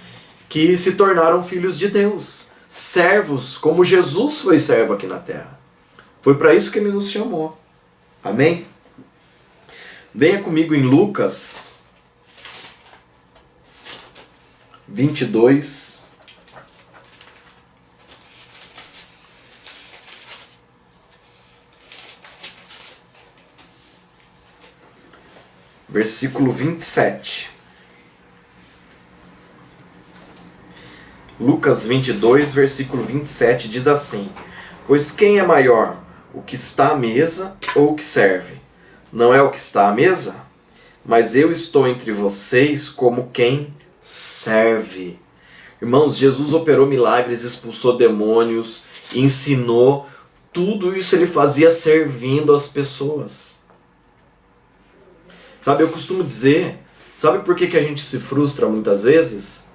que se tornaram filhos de Deus, servos, como Jesus foi servo aqui na terra. Foi para isso que ele nos chamou. Amém? Venha comigo em Lucas 22. Versículo 27. Lucas 22, versículo 27 diz assim: pois quem é maior, o que está à mesa ou o que serve? Não é o que está à mesa? Mas eu estou entre vocês como quem serve. Irmãos, Jesus operou milagres, expulsou demônios, ensinou. Tudo isso ele fazia servindo as pessoas. Sabe, eu costumo dizer, sabe por que a gente se frustra muitas vezes?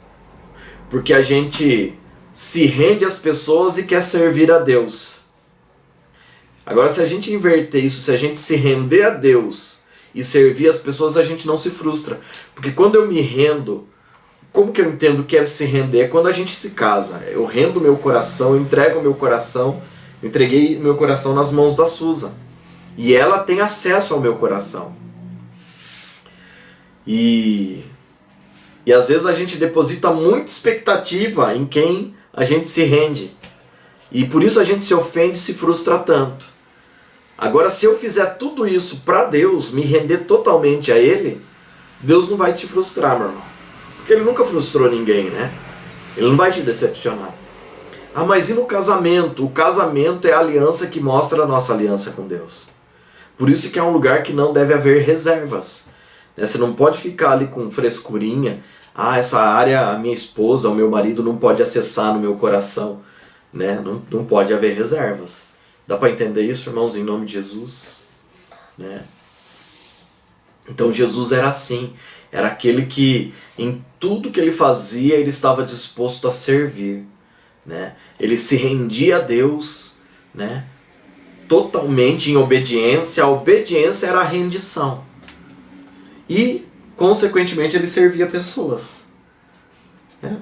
Porque a gente se rende às pessoas e quer servir a Deus. Agora, se a gente inverter isso, se a gente se render a Deus e servir as pessoas, a gente não se frustra. Porque quando eu me rendo, como que eu entendo que é se render? É quando a gente se casa. Eu rendo meu coração, eu entrego meu coração, eu entreguei meu coração nas mãos da Susan. E ela tem acesso ao meu coração. E às vezes a gente deposita muita expectativa em quem a gente se rende. E por isso a gente se ofende e se frustra tanto. Agora, se eu fizer tudo isso para Deus, me render totalmente a Ele, Deus não vai te frustrar, meu irmão. Porque Ele nunca frustrou ninguém, né? Ele não vai te decepcionar. Ah, mas e no casamento? O casamento é a aliança que mostra a nossa aliança com Deus. Por isso que é um lugar que não deve haver reservas. Você não pode ficar ali com frescurinha. Ah, essa área a minha esposa, o meu marido não pode acessar no meu coração. Né? Não pode haver reservas. Dá para entender isso, irmãos, em nome de Jesus? Né? Então Jesus era assim. Era aquele que em tudo que ele fazia, ele estava disposto a servir. Né? Ele se rendia a Deus, né? Totalmente em obediência. A obediência era a rendição. E, consequentemente, ele servia pessoas.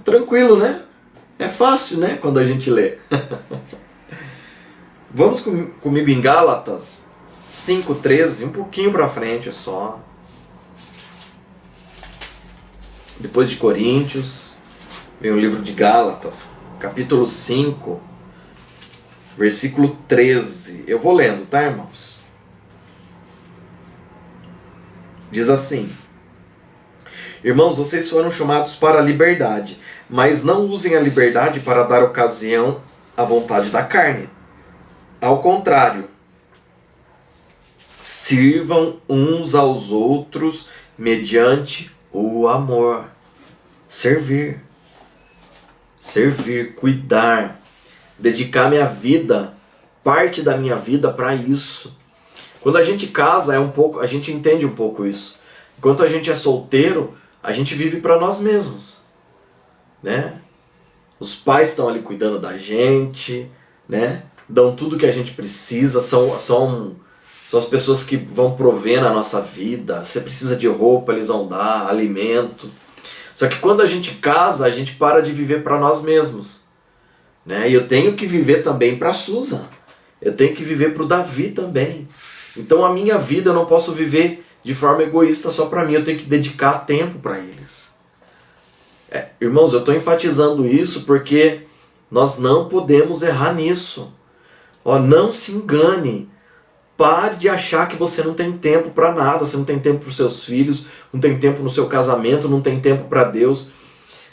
Tranquilo, né? É fácil, né? Quando a gente lê. Vamos comigo em Gálatas 5:13, um pouquinho para frente só. Depois de Coríntios, vem o livro de Gálatas, capítulo 5, versículo 13. Eu vou lendo, tá, irmãos? Diz assim: Irmãos, vocês foram chamados para a liberdade, mas não usem a liberdade para dar ocasião à vontade da carne. Ao contrário, sirvam uns aos outros mediante o amor. Servir, cuidar, dedicar minha vida, parte da minha vida para isso. Quando a gente casa, a gente entende um pouco isso. Enquanto a gente é solteiro, a gente vive para nós mesmos, né? Os pais estão ali cuidando da gente, né? Dão tudo que a gente precisa, são as pessoas que vão prover na nossa vida. Você precisa de roupa, eles vão dar, alimento. Só que quando a gente casa, a gente para de viver para nós mesmos, né? E eu tenho que viver também para a Susan. Eu tenho que viver para o Davi também. Então a minha vida eu não posso viver de forma egoísta só para mim. Eu tenho que dedicar tempo para eles. Irmãos, eu estou enfatizando isso porque nós não podemos errar nisso. Não se engane. Pare de achar que você não tem tempo para nada. Você não tem tempo para os seus filhos, não tem tempo no seu casamento, não tem tempo para Deus.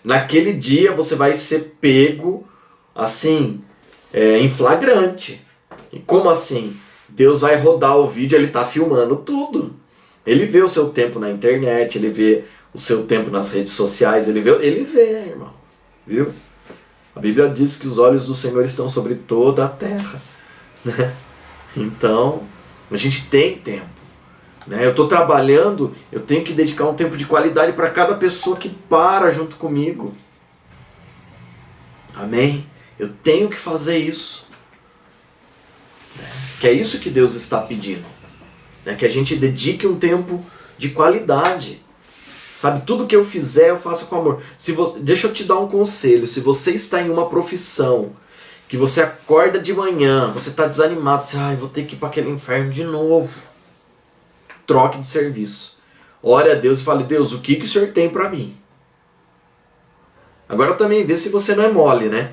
Naquele dia você vai ser pego assim, em flagrante. E como assim? Deus vai rodar o vídeo, ele está filmando tudo. Ele vê o seu tempo na internet, ele vê o seu tempo nas redes sociais, ele vê, irmão. Viu? A Bíblia diz que os olhos do Senhor estão sobre toda a terra. Né? Então, a gente tem tempo. Né? Eu estou trabalhando, eu tenho que dedicar um tempo de qualidade para cada pessoa que para junto comigo. Amém? Eu tenho que fazer isso. Né? Que é isso que Deus está pedindo. Né? Que a gente dedique um tempo de qualidade. Sabe, tudo que eu fizer eu faço com amor. Deixa eu te dar um conselho. Se você está em uma profissão que você acorda de manhã, você está desanimado, você, vou ter que ir para aquele inferno de novo. Troque de serviço. Ore a Deus e fale, Deus, o que o Senhor tem para mim? Agora também vê se você não é mole, né?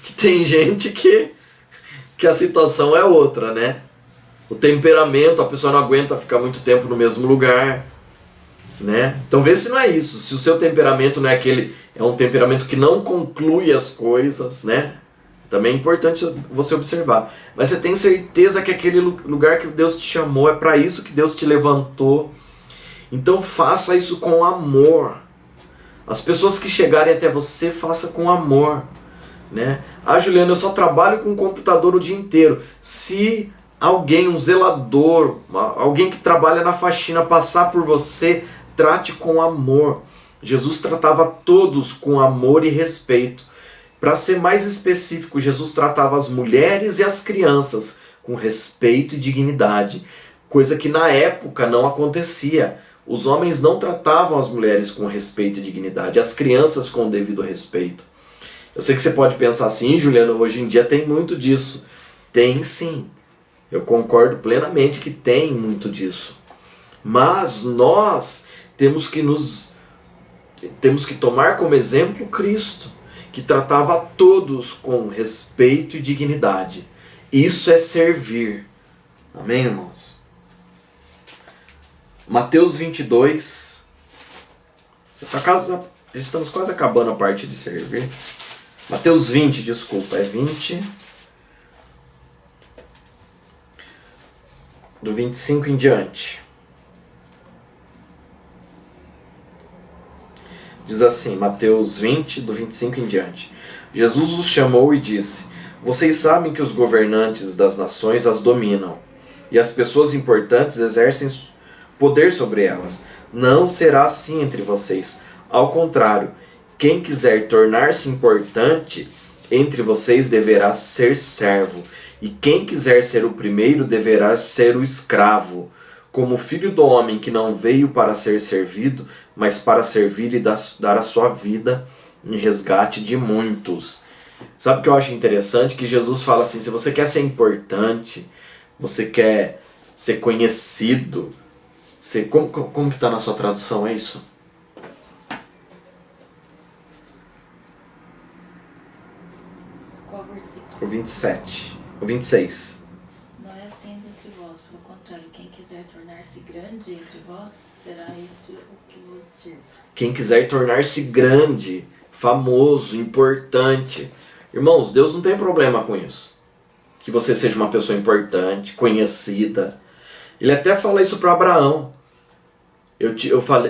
Que tem gente que a situação é outra, né? O temperamento, a pessoa não aguenta ficar muito tempo no mesmo lugar. Né? Então vê se não é isso. Se o seu temperamento não é aquele, é um temperamento que não conclui as coisas, né? Também é importante você observar. Mas você tem certeza que aquele lugar que Deus te chamou é para isso que Deus te levantou. Então faça isso com amor. As pessoas que chegarem até você, faça com amor, né? Juliana, eu só trabalho com computador o dia inteiro. Se alguém, um zelador, alguém que trabalha na faxina passar por você, trate com amor. Jesus tratava todos com amor e respeito. Para ser mais específico, Jesus tratava as mulheres e as crianças com respeito e dignidade, coisa que na época não acontecia. Os homens não tratavam as mulheres com respeito e dignidade, as crianças com o devido respeito. Eu sei que você pode pensar assim, Juliano, hoje em dia tem muito disso. Tem sim. Eu concordo plenamente que tem muito disso. Mas nós temos que tomar como exemplo Cristo, que tratava a todos com respeito e dignidade. Isso é servir. Amém, irmãos? Mateus 22. Já estamos quase acabando a parte de servir. Mateus 20, desculpa, é 20. Do 25 em diante. Diz assim, Mateus 20, do 25 em diante. Jesus os chamou e disse: Vocês sabem que os governantes das nações as dominam, e as pessoas importantes exercem poder sobre elas. Não será assim entre vocês. Ao contrário, quem quiser tornar-se importante entre vocês deverá ser servo, e quem quiser ser o primeiro deverá ser o escravo, como o filho do homem que não veio para ser servido, mas para servir e dar a sua vida em resgate de muitos. Sabe o que eu acho interessante? Que Jesus fala assim, se você quer ser importante, você quer ser conhecido, como que está na sua tradução, é isso? Qual versículo? O 27. O 26. Não é assim entre vós, pelo contrário, quem quiser tornar-se grande entre vós, será isso o que vos sirva. Quem quiser tornar-se grande, famoso, importante. Irmãos, Deus não tem problema com isso. Que você seja uma pessoa importante, conhecida. Ele até fala isso para Abraão.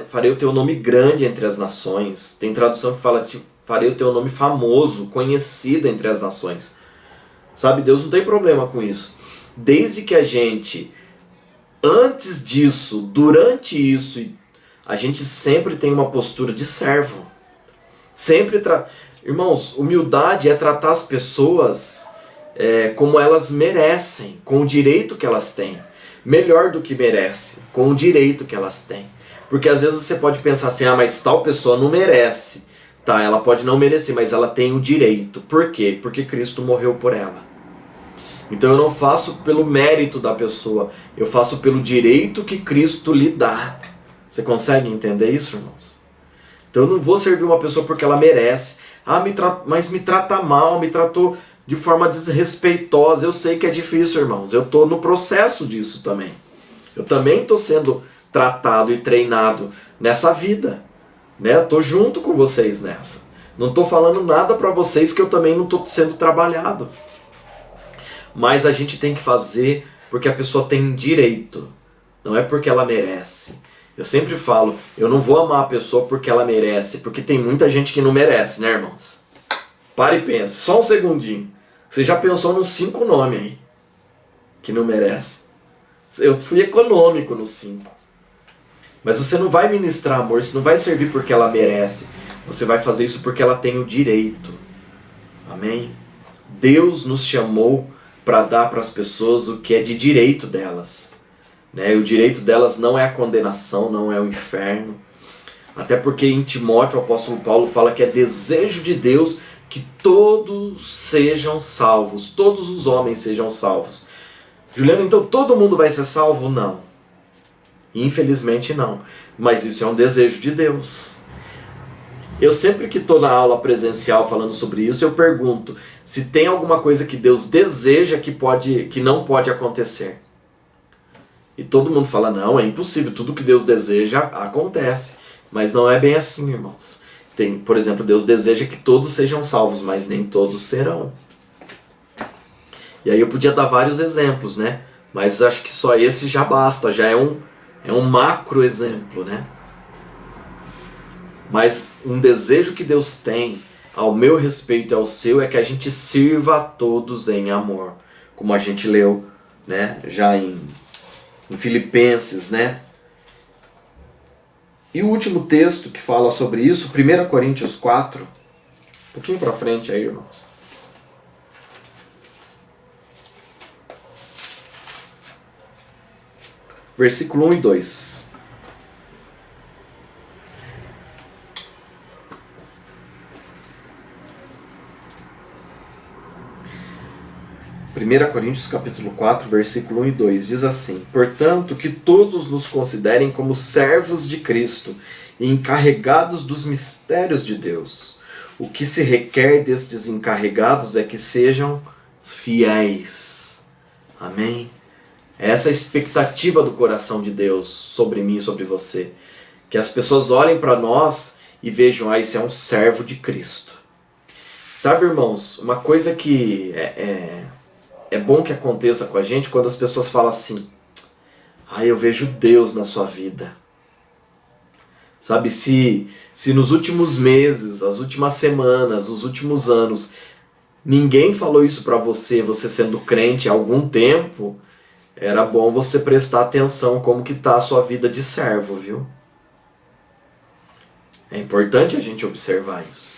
Farei o teu nome grande entre as nações. Tem tradução que fala, farei o teu nome famoso, conhecido entre as nações. Sabe, Deus não tem problema com isso. Desde que a gente, antes disso, durante isso, a gente sempre tem uma postura de servo. Irmãos, humildade é tratar as pessoas como elas merecem, com o direito que elas têm. Melhor do que merece, com o direito que elas têm. Porque às vezes você pode pensar assim, mas tal pessoa não merece. Tá, ela pode não merecer, mas ela tem o direito. Por quê? Porque Cristo morreu por ela. Então eu não faço pelo mérito da pessoa, eu faço pelo direito que Cristo lhe dá. Você consegue entender isso, irmãos? Então eu não vou servir uma pessoa porque ela merece. Mas me trata mal, me tratou de forma desrespeitosa. Eu sei que é difícil, irmãos. Eu estou no processo disso também. Eu também estou sendo tratado e treinado nessa vida. Eu estou junto com vocês nessa. Não estou falando nada para vocês que eu também não estou sendo trabalhado. Mas a gente tem que fazer porque a pessoa tem direito. Não é porque ela merece. Eu sempre falo, eu não vou amar a pessoa porque ela merece. Porque tem muita gente que não merece, né, irmãos? Para e pense, só um segundinho. Você já pensou nos 5 nomes aí que não merece? Eu fui econômico nos 5. Mas você não vai ministrar amor, você não vai servir porque ela merece. Você vai fazer isso porque ela tem o direito. Amém? Deus nos chamou para dar para as pessoas o que é de direito delas. E o direito delas não é a condenação, não é o inferno. Até porque em Timóteo o apóstolo Paulo fala que é desejo de Deus que todos sejam salvos, todos os homens sejam salvos. Juliano, então todo mundo vai ser salvo? Não. Infelizmente não. Mas isso é um desejo de Deus. Eu sempre que estou na aula presencial falando sobre isso, eu pergunto se tem alguma coisa que Deus deseja que não pode acontecer. E todo mundo fala, não, é impossível, tudo que Deus deseja acontece. Mas não é bem assim, irmãos. Por exemplo, Deus deseja que todos sejam salvos, mas nem todos serão. E aí eu podia dar vários exemplos, né? Mas acho que só esse já basta, já é um macro exemplo, né? Mas um desejo que Deus tem, ao meu respeito e ao seu, é que a gente sirva a todos em amor. Como a gente leu, né? Já em Filipenses, né? E o último texto que fala sobre isso, 1 Coríntios 4, um pouquinho para frente aí, irmãos. Versículo 1 e 2. Primeira Coríntios capítulo 4, versículo 1 e 2 diz assim: Portanto, que todos nos considerem como servos de Cristo e encarregados dos mistérios de Deus. O que se requer destes encarregados é que sejam fiéis. Amém? Essa é a expectativa do coração de Deus sobre mim e sobre você. Que as pessoas olhem para nós e vejam, isso é um servo de Cristo. Sabe, irmãos, uma coisa que é bom que aconteça com a gente quando as pessoas falam assim, eu vejo Deus na sua vida. Sabe, se nos últimos meses, as últimas semanas, os últimos anos, ninguém falou isso para você, você sendo crente há algum tempo, era bom você prestar atenção como que tá a sua vida de servo, viu? É importante a gente observar isso.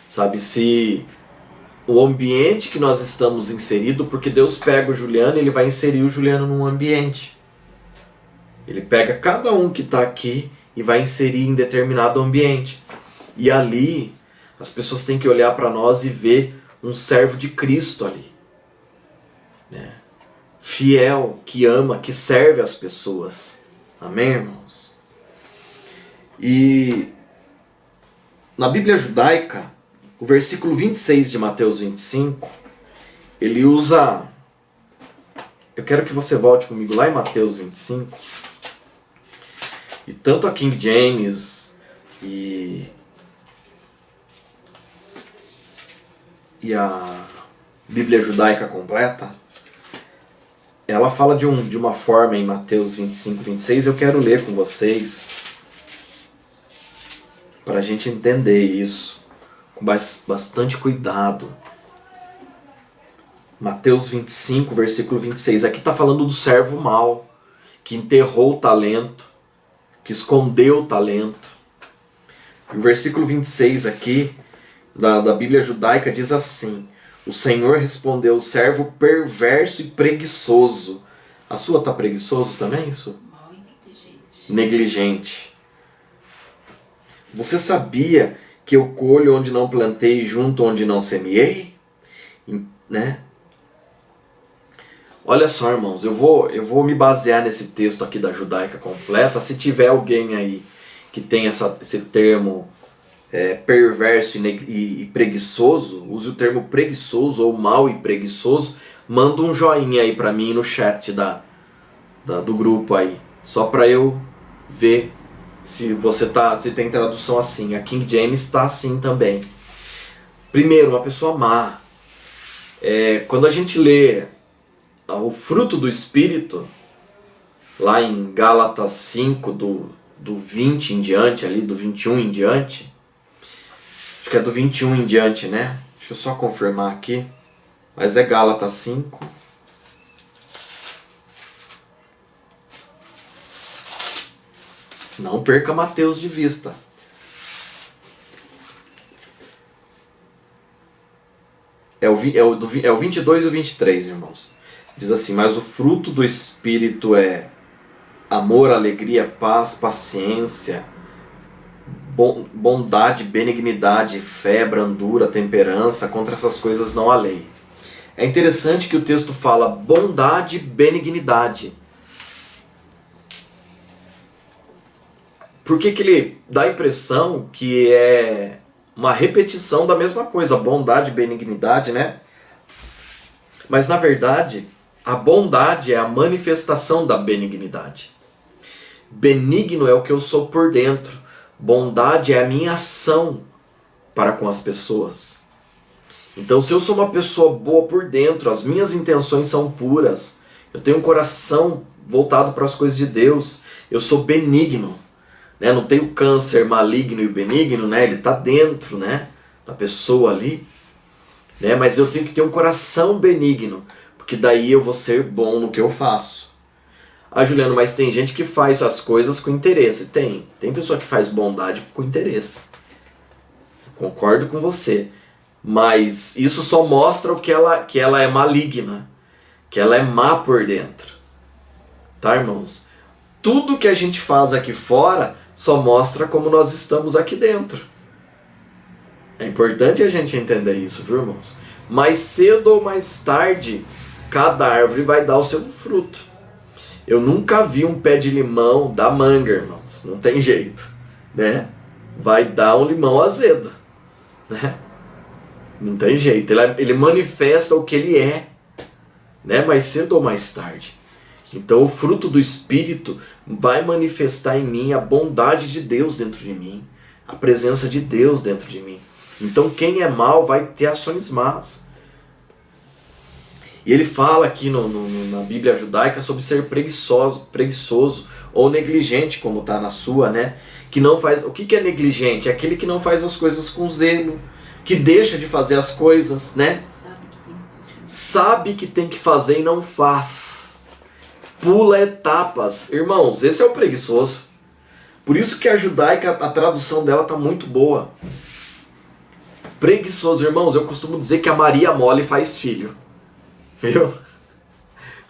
Sabe, se o ambiente que nós estamos inserido, porque Deus pega o Juliano e Ele vai inserir o Juliano num ambiente. Ele pega cada um que está aqui e vai inserir em determinado ambiente. E ali, as pessoas têm que olhar para nós e ver um servo de Cristo ali. Né? Fiel, que ama, que serve as pessoas. Amém, irmãos? E na Bíblia judaica, o versículo 26 de Mateus 25, ele usa... Eu quero que você volte comigo lá em Mateus 25. E tanto a King James e a Bíblia judaica completa, ela fala de uma forma em Mateus 25, 26. Eu quero ler com vocês para a gente entender isso com bastante cuidado. Mateus 25, versículo 26. Aqui está falando do servo mau, que enterrou o talento, que escondeu o talento. O versículo 26 aqui, da Bíblia judaica, diz assim: o Senhor respondeu, servo perverso e preguiçoso. A sua está preguiçoso também, isso? Mal e negligente. Negligente. Você sabia que eu colho onde não plantei e junto onde não semeei? Né? Olha só, irmãos, eu vou me basear nesse texto aqui da judaica completa. Se tiver alguém aí que tem esse termo perverso e preguiçoso, use o termo preguiçoso ou mau e preguiçoso, manda um joinha aí pra mim no chat do grupo aí, só pra eu ver se se tem tradução assim. A King James está assim também. Primeiro, uma pessoa má. Quando a gente lê o fruto do Espírito, lá em Gálatas 5, do 20 em diante, ali do 21 em diante, acho que é do 21 em diante, né? Deixa eu só confirmar aqui, mas é Gálatas 5. Não perca Mateus de vista. É o 22 e o 23, irmãos. Diz assim: mas o fruto do Espírito é amor, alegria, paz, paciência, bondade, benignidade, fé, brandura, temperança. Contra essas coisas não há lei. É interessante que o texto fala bondade e benignidade. Por que ele dá a impressão que é uma repetição da mesma coisa, bondade e benignidade, né? Mas na verdade, a bondade é a manifestação da benignidade. Benigno é o que eu sou por dentro. Bondade é a minha ação para com as pessoas. Então, se eu sou uma pessoa boa por dentro, as minhas intenções são puras, eu tenho um coração voltado para as coisas de Deus, eu sou benigno. Né? Não tem o câncer maligno e o benigno, né? Ele está dentro, né, da pessoa ali. Né? Mas eu tenho que ter um coração benigno, porque daí eu vou ser bom no que eu faço. Juliano, mas tem gente que faz as coisas com interesse. Tem pessoa que faz bondade com interesse. Concordo com você. Mas isso só mostra que ela é maligna, que ela é má por dentro. Tá, irmãos? Tudo que a gente faz aqui fora só mostra como nós estamos aqui dentro. É importante a gente entender isso, viu, irmãos? Mais cedo ou mais tarde, cada árvore vai dar o seu fruto. Eu nunca vi um pé de limão dar manga, irmãos. Não tem jeito, né? Vai dar um limão azedo, né? Não tem jeito. Ele manifesta o que ele é. né? Mais cedo ou mais tarde. Então o fruto do Espírito vai manifestar em mim a bondade de Deus dentro de mim, a presença de Deus dentro de mim. Então quem é mau vai ter ações más. E ele fala aqui na Bíblia judaica sobre ser preguiçoso ou negligente, como está na sua, né? Que não faz. O que é negligente? É aquele que não faz as coisas com zelo, que deixa de fazer as coisas, né? Sabe que tem que fazer e não faz. Pula etapas. Irmãos, esse é o preguiçoso. Por isso que a judaica, a tradução dela está muito boa. Preguiçoso, irmãos, eu costumo dizer que a Maria mole faz filho. Viu?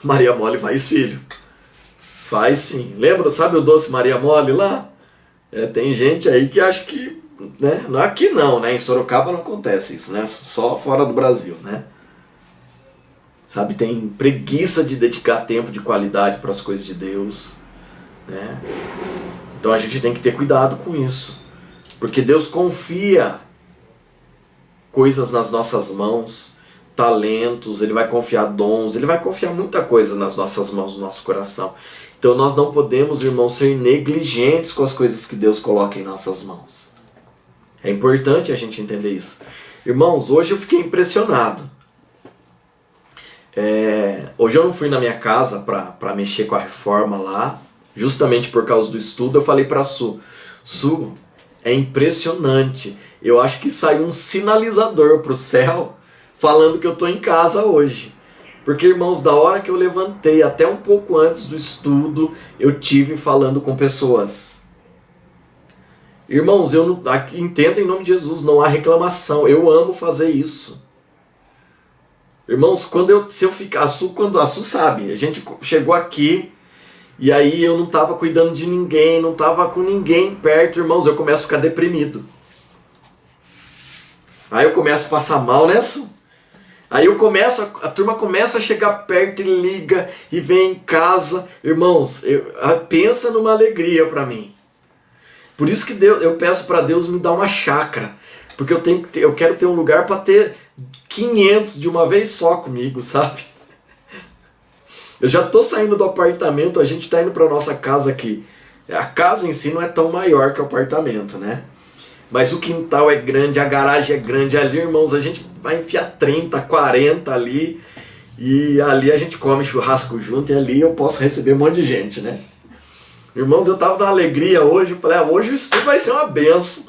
Maria mole faz filho. Faz sim. Lembra, sabe o doce Maria mole lá? Tem gente aí que acha que, né? Aqui não, né? Em Sorocaba não acontece isso, né? Só fora do Brasil, né? Sabe, tem preguiça de dedicar tempo de qualidade para as coisas de Deus, né? Então a gente tem que ter cuidado com isso. Porque Deus confia coisas nas nossas mãos, talentos, Ele vai confiar dons, Ele vai confiar muita coisa nas nossas mãos, no nosso coração. Então nós não podemos, irmãos, ser negligentes com as coisas que Deus coloca em nossas mãos. É importante a gente entender isso. Irmãos, hoje eu fiquei impressionado. Hoje eu não fui na minha casa para mexer com a reforma lá, justamente por causa do estudo. Eu falei para Su, é impressionante. Eu acho que saiu um sinalizador para o céu falando que eu estou em casa hoje. Porque, irmãos, da hora que eu levantei até um pouco antes do estudo, eu tive falando com pessoas. Irmãos, entenda em nome de Jesus, não há reclamação. Eu amo fazer isso. Irmãos, se eu ficar, quando a Su sabe, a gente chegou aqui e aí eu não estava cuidando de ninguém, não estava com ninguém perto, irmãos, eu começo a ficar deprimido. Aí eu começo a passar mal, né, Su? Aí a turma começa a chegar perto e liga e vem em casa. Irmãos, pensa numa alegria para mim. Por isso que eu peço para Deus me dar uma chácara. Porque eu quero ter um lugar para ter 500 de uma vez só comigo, sabe? Eu já estou saindo do apartamento, a gente está indo para nossa casa aqui. A casa em si não é tão maior que o apartamento, né? Mas o quintal é grande, a garagem é grande. Ali, irmãos, a gente vai enfiar 30, 40 ali. E ali a gente come churrasco junto e ali eu posso receber um monte de gente, né? Irmãos, eu estava na alegria hoje. Eu falei, hoje o estudo vai ser uma benção.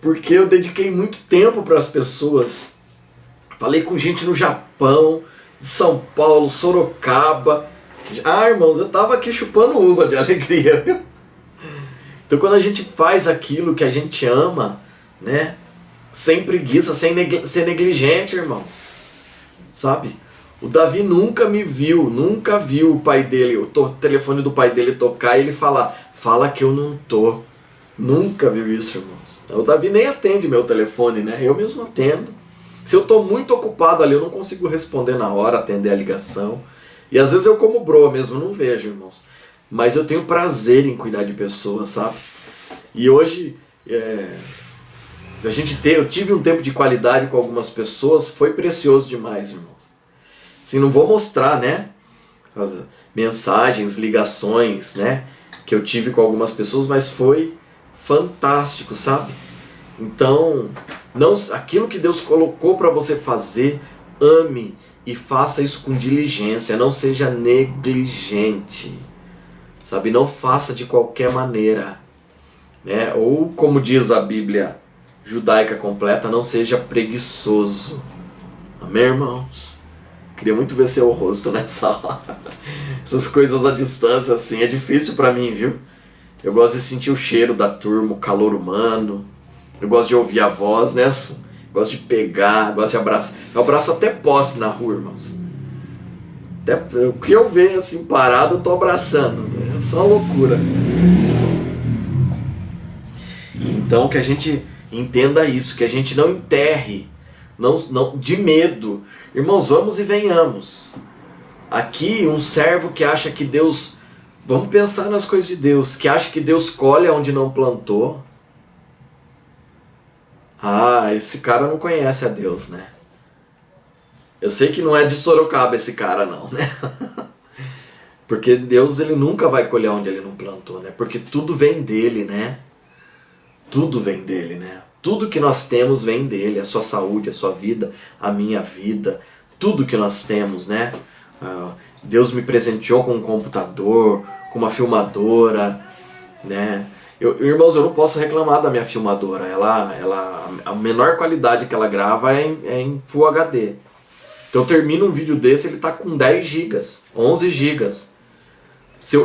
Porque eu dediquei muito tempo para as pessoas. Falei com gente no Japão, de São Paulo, Sorocaba. Irmãos, eu estava aqui chupando uva de alegria. Então quando a gente faz aquilo que a gente ama, né? Sem preguiça, sem ser negligente, irmãos. Sabe? O Davi nunca viu o pai dele, o telefone do pai dele tocar e ele fala que eu não tô. Nunca viu isso, irmãos. O Davi nem atende meu telefone, né? Eu mesmo atendo. Se eu tô muito ocupado ali, eu não consigo responder na hora, atender a ligação. E às vezes eu como broa mesmo, não vejo, irmãos. Mas eu tenho prazer em cuidar de pessoas, sabe? E hoje, eu tive um tempo de qualidade com algumas pessoas, foi precioso demais, irmãos. Assim, não vou mostrar, né? As mensagens, ligações, né? Que eu tive com algumas pessoas, mas foi fantástico, sabe? Então, aquilo que Deus colocou para você fazer, ame e faça isso com diligência, não seja negligente. Sabe, não faça de qualquer maneira, né? Ou como diz a Bíblia judaica completa, não seja preguiçoso. Amém, irmãos? Queria muito ver seu rosto nessa hora. Essas coisas à distância assim é difícil para mim, viu? Eu gosto de sentir o cheiro da turma, o calor humano. Eu gosto de ouvir a voz, né? Gosto de pegar, gosto de abraçar. Eu abraço até poste na rua, irmãos. O que eu vejo assim parado, eu tô abraçando. É só uma loucura. Então que a gente entenda isso, que a gente não enterre, não de medo. Irmãos, vamos e venhamos. Aqui um servo que acha que Deus... Vamos pensar nas coisas de Deus, que acha que Deus colhe onde não plantou. Esse cara não conhece a Deus, né? Eu sei que não é de Sorocaba esse cara não, né? Porque Deus, ele nunca vai colher onde ele não plantou, né? Porque tudo vem dele, né? Tudo vem dele, né? Tudo que nós temos vem dele, a sua saúde, a sua vida, a minha vida, tudo que nós temos, né? Deus me presenteou com um computador, com uma filmadora, né? Irmãos, eu não posso reclamar da minha filmadora. A menor qualidade que ela grava é em Full HD. Então eu termino um vídeo desse, ele tá com 10 gigas, 11 gigas.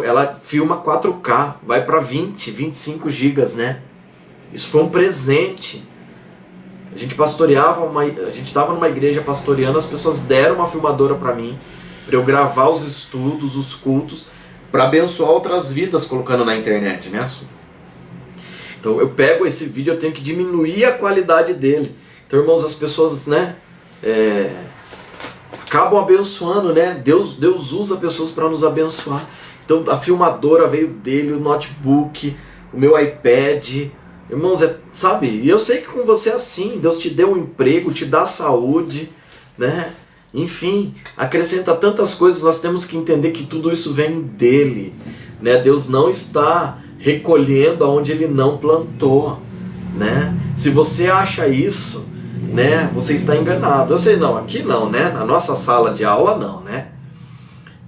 Ela filma 4K, vai para 20, 25 gigas, né? Isso foi um presente. A gente estava numa igreja pastoreando, as pessoas deram uma filmadora para mim, para eu gravar os estudos, os cultos, para abençoar outras vidas colocando na internet, né? Então eu pego esse vídeo, eu tenho que diminuir a qualidade dele. Então, irmãos, as pessoas, né, acabam abençoando, né? Deus usa pessoas para nos abençoar. Então a filmadora veio dele, o notebook, o meu iPad. Irmãos, sabe? E eu sei que com você é assim. Deus te deu um emprego, te dá saúde, né? Enfim, acrescenta tantas coisas. Nós temos que entender que tudo isso vem dele, né? Deus não está recolhendo aonde ele não plantou, né? Se você acha isso, né, você está enganado. Eu sei, não, aqui não, né? Na nossa sala de aula não, né?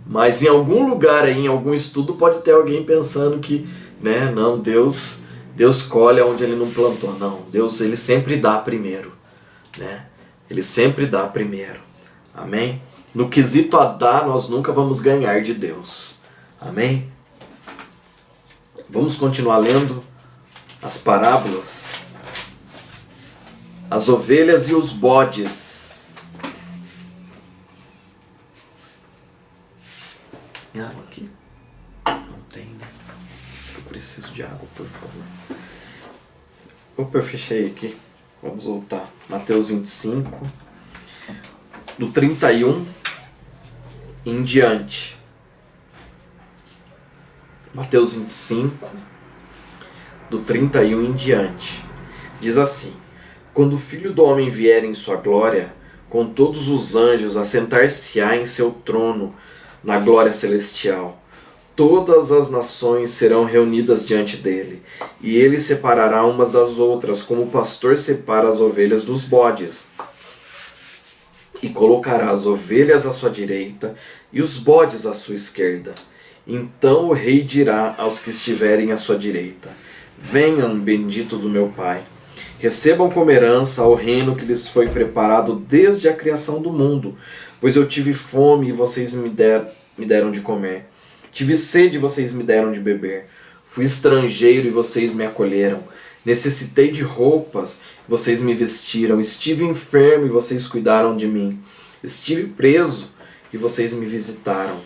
Mas em algum lugar aí, em algum estudo, pode ter alguém pensando que, né, não, Deus colhe onde ele não plantou. Não, Deus, ele sempre dá primeiro, né? Ele sempre dá primeiro. Amém? No quesito a dar, nós nunca vamos ganhar de Deus. Amém? Vamos continuar lendo as parábolas. As ovelhas e os bodes. Tem água aqui? Não tem, né? Eu preciso de água, por favor. Opa, eu fechei aqui. Vamos voltar. Mateus 25, do 31 em diante. Mateus 25, do 31 em diante. Diz assim: quando o Filho do Homem vier em sua glória, com todos os anjos, assentar-se-á em seu trono na glória celestial. Todas as nações serão reunidas diante dele, e ele separará umas das outras, como o pastor separa as ovelhas dos bodes. E colocará as ovelhas à sua direita e os bodes à sua esquerda. Então o rei dirá aos que estiverem à sua direita: venham, bendito do meu Pai. Recebam como herança o reino que lhes foi preparado desde a criação do mundo, pois eu tive fome e vocês me deram de comer. Tive sede e vocês me deram de beber. Fui estrangeiro e vocês me acolheram. Necessitei de roupas e vocês me vestiram. Estive enfermo e vocês cuidaram de mim. Estive preso e vocês me visitaram.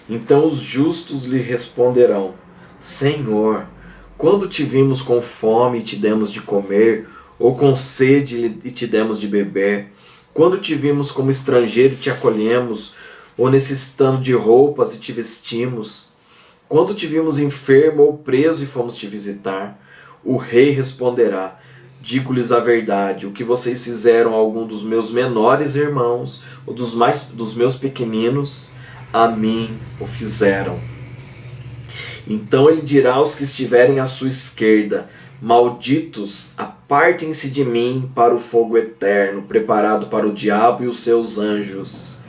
Então os justos lhe responderão: Senhor, quando te vimos com fome e te demos de comer, ou com sede e te demos de beber? Quando te vimos como estrangeiro e te acolhemos, ou necessitando de roupas e te vestimos? Quando te vimos enfermo ou preso e fomos te visitar? O rei responderá: digo-lhes a verdade, o que vocês fizeram a algum dos meus menores irmãos, ou dos meus pequeninos, a mim o fizeram. Então ele dirá aos que estiverem à sua esquerda: malditos, apartem-se de mim para o fogo eterno, preparado para o diabo e os seus anjos.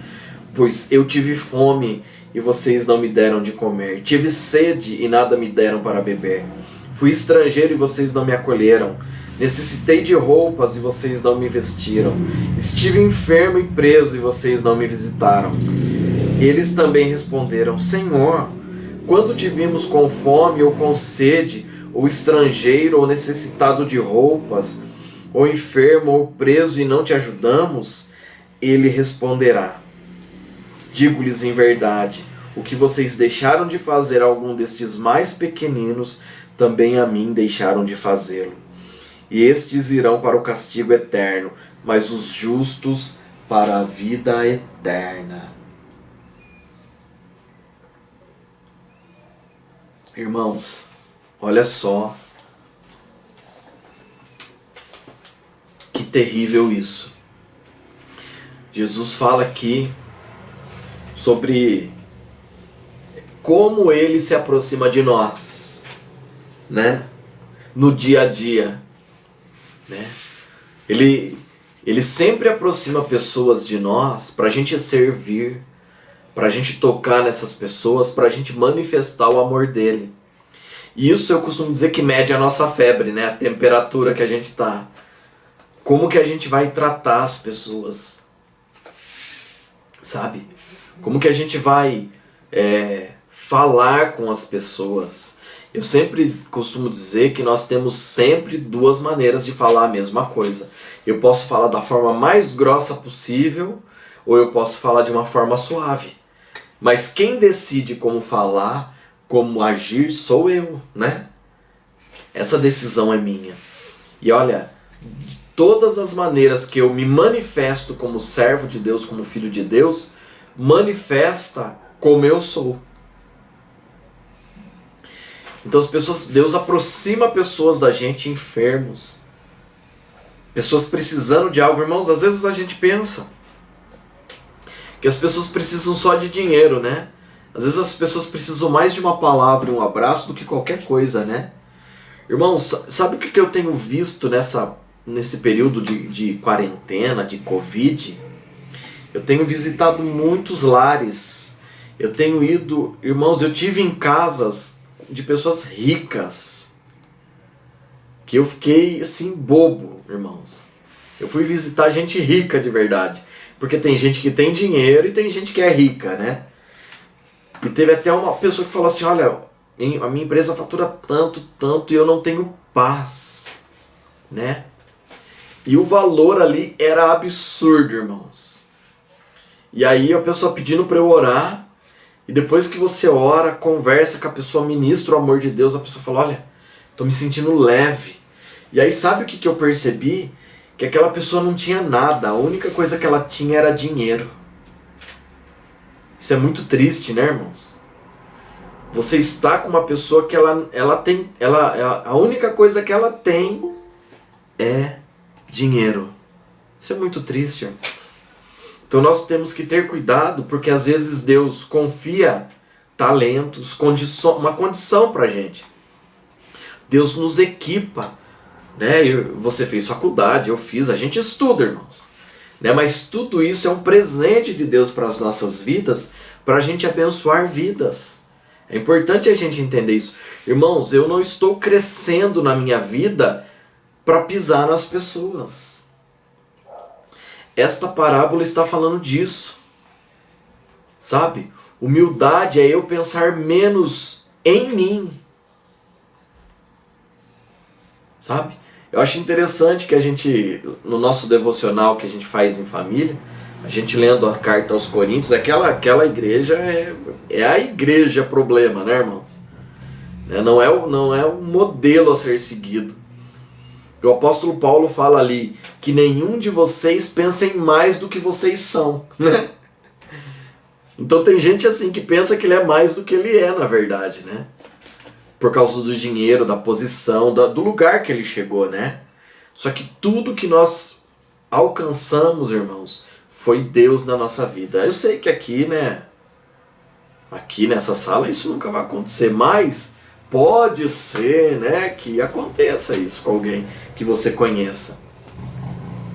Pois eu tive fome e vocês não me deram de comer. Tive sede e nada me deram para beber. Fui estrangeiro e vocês não me acolheram. Necessitei de roupas e vocês não me vestiram. Estive enfermo e preso e vocês não me visitaram. Eles também responderam: Senhor, quando te vimos com fome ou com sede, ou estrangeiro ou necessitado de roupas, ou enfermo ou preso e não te ajudamos? Ele responderá: digo-lhes em verdade, o que vocês deixaram de fazer a algum destes mais pequeninos, também a mim deixaram de fazê-lo. E estes irão para o castigo eterno, mas os justos para a vida eterna. Irmãos, olha só que terrível isso. Jesus fala aqui sobre como ele se aproxima de nós, né? No dia a dia, né? Ele sempre aproxima pessoas de nós para a gente servir, para a gente tocar nessas pessoas, para a gente manifestar o amor dele. E isso eu costumo dizer que mede a nossa febre, né? A temperatura que a gente tá. Como que a gente vai tratar as pessoas, sabe? Como que a gente vai falar com as pessoas. Eu sempre costumo dizer que nós temos sempre duas maneiras de falar a mesma coisa. Eu posso falar da forma mais grossa possível, ou eu posso falar de uma forma suave. Mas quem decide como falar, como agir, sou eu, né? Essa decisão é minha. E olha, de todas as maneiras que eu me manifesto como servo de Deus, como filho de Deus, manifesta como eu sou. Então Deus aproxima pessoas da gente enfermos, pessoas precisando de algo. Irmãos, às vezes a gente pensa que as pessoas precisam só de dinheiro, né? Às vezes as pessoas precisam mais de uma palavra e um abraço do que qualquer coisa, né? Irmãos, sabe o que eu tenho visto nesse período de quarentena, de Covid? Eu tenho visitado muitos lares. Eu tenho ido... Irmãos, eu tive em casas de pessoas ricas que eu fiquei assim bobo, irmãos. Eu fui visitar gente rica de verdade. Porque tem gente que tem dinheiro e tem gente que é rica, né? E teve até uma pessoa que falou assim, olha, a minha empresa fatura tanto e eu não tenho paz, né? E o valor ali era absurdo, irmãos. E aí a pessoa pedindo para eu orar, e depois que você ora, conversa com a pessoa, ministra o amor de Deus, a pessoa fala, olha, tô me sentindo leve. E aí sabe o que eu percebi? Que aquela pessoa não tinha nada, a única coisa que ela tinha era dinheiro. Isso é muito triste, né, irmãos? Você está com uma pessoa que a única coisa que ela tem é dinheiro. Isso é muito triste, irmãos. Então nós temos que ter cuidado, porque às vezes Deus confia talentos, uma condição pra gente. Deus nos equipa, né? Você fez faculdade, eu fiz, a gente estuda, irmãos. Né? Mas tudo isso é um presente de Deus para as nossas vidas, para a gente abençoar vidas. É importante a gente entender isso. Irmãos, eu não estou crescendo na minha vida para pisar nas pessoas. Esta parábola está falando disso. Sabe? Humildade é eu pensar menos em mim. Sabe? Eu acho interessante que a gente, no nosso devocional que a gente faz em família, a gente lendo a carta aos Coríntios, aquela igreja é a igreja problema, né, irmãos? Não é o modelo a ser seguido. O apóstolo Paulo fala ali que nenhum de vocês pensem mais do que vocês são, né? Então tem gente assim que pensa que ele é mais do que ele é, na verdade, né? Por causa do dinheiro, da posição, do lugar que ele chegou, né? Só que tudo que nós alcançamos, irmãos, foi Deus na nossa vida. Eu sei que aqui, né? Aqui nessa sala isso nunca vai acontecer, mas pode ser, né, que aconteça isso com alguém que você conheça.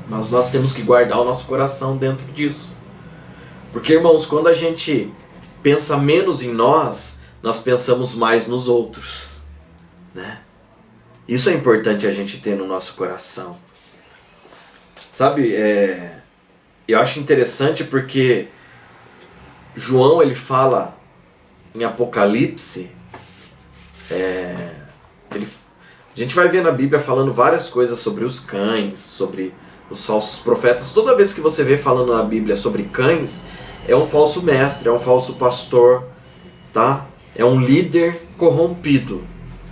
Mas nós temos que guardar o nosso coração dentro disso. Porque, irmãos, quando a gente pensa menos em nós, nós pensamos mais nos outros, né? Isso é importante a gente ter no nosso coração. Sabe, eu acho interessante porque João, ele fala em Apocalipse, a gente vai ver na Bíblia falando várias coisas sobre os cães, sobre os falsos profetas. Toda vez que você vê falando na Bíblia sobre cães, é um falso mestre, é um falso pastor, tá? É um líder corrompido,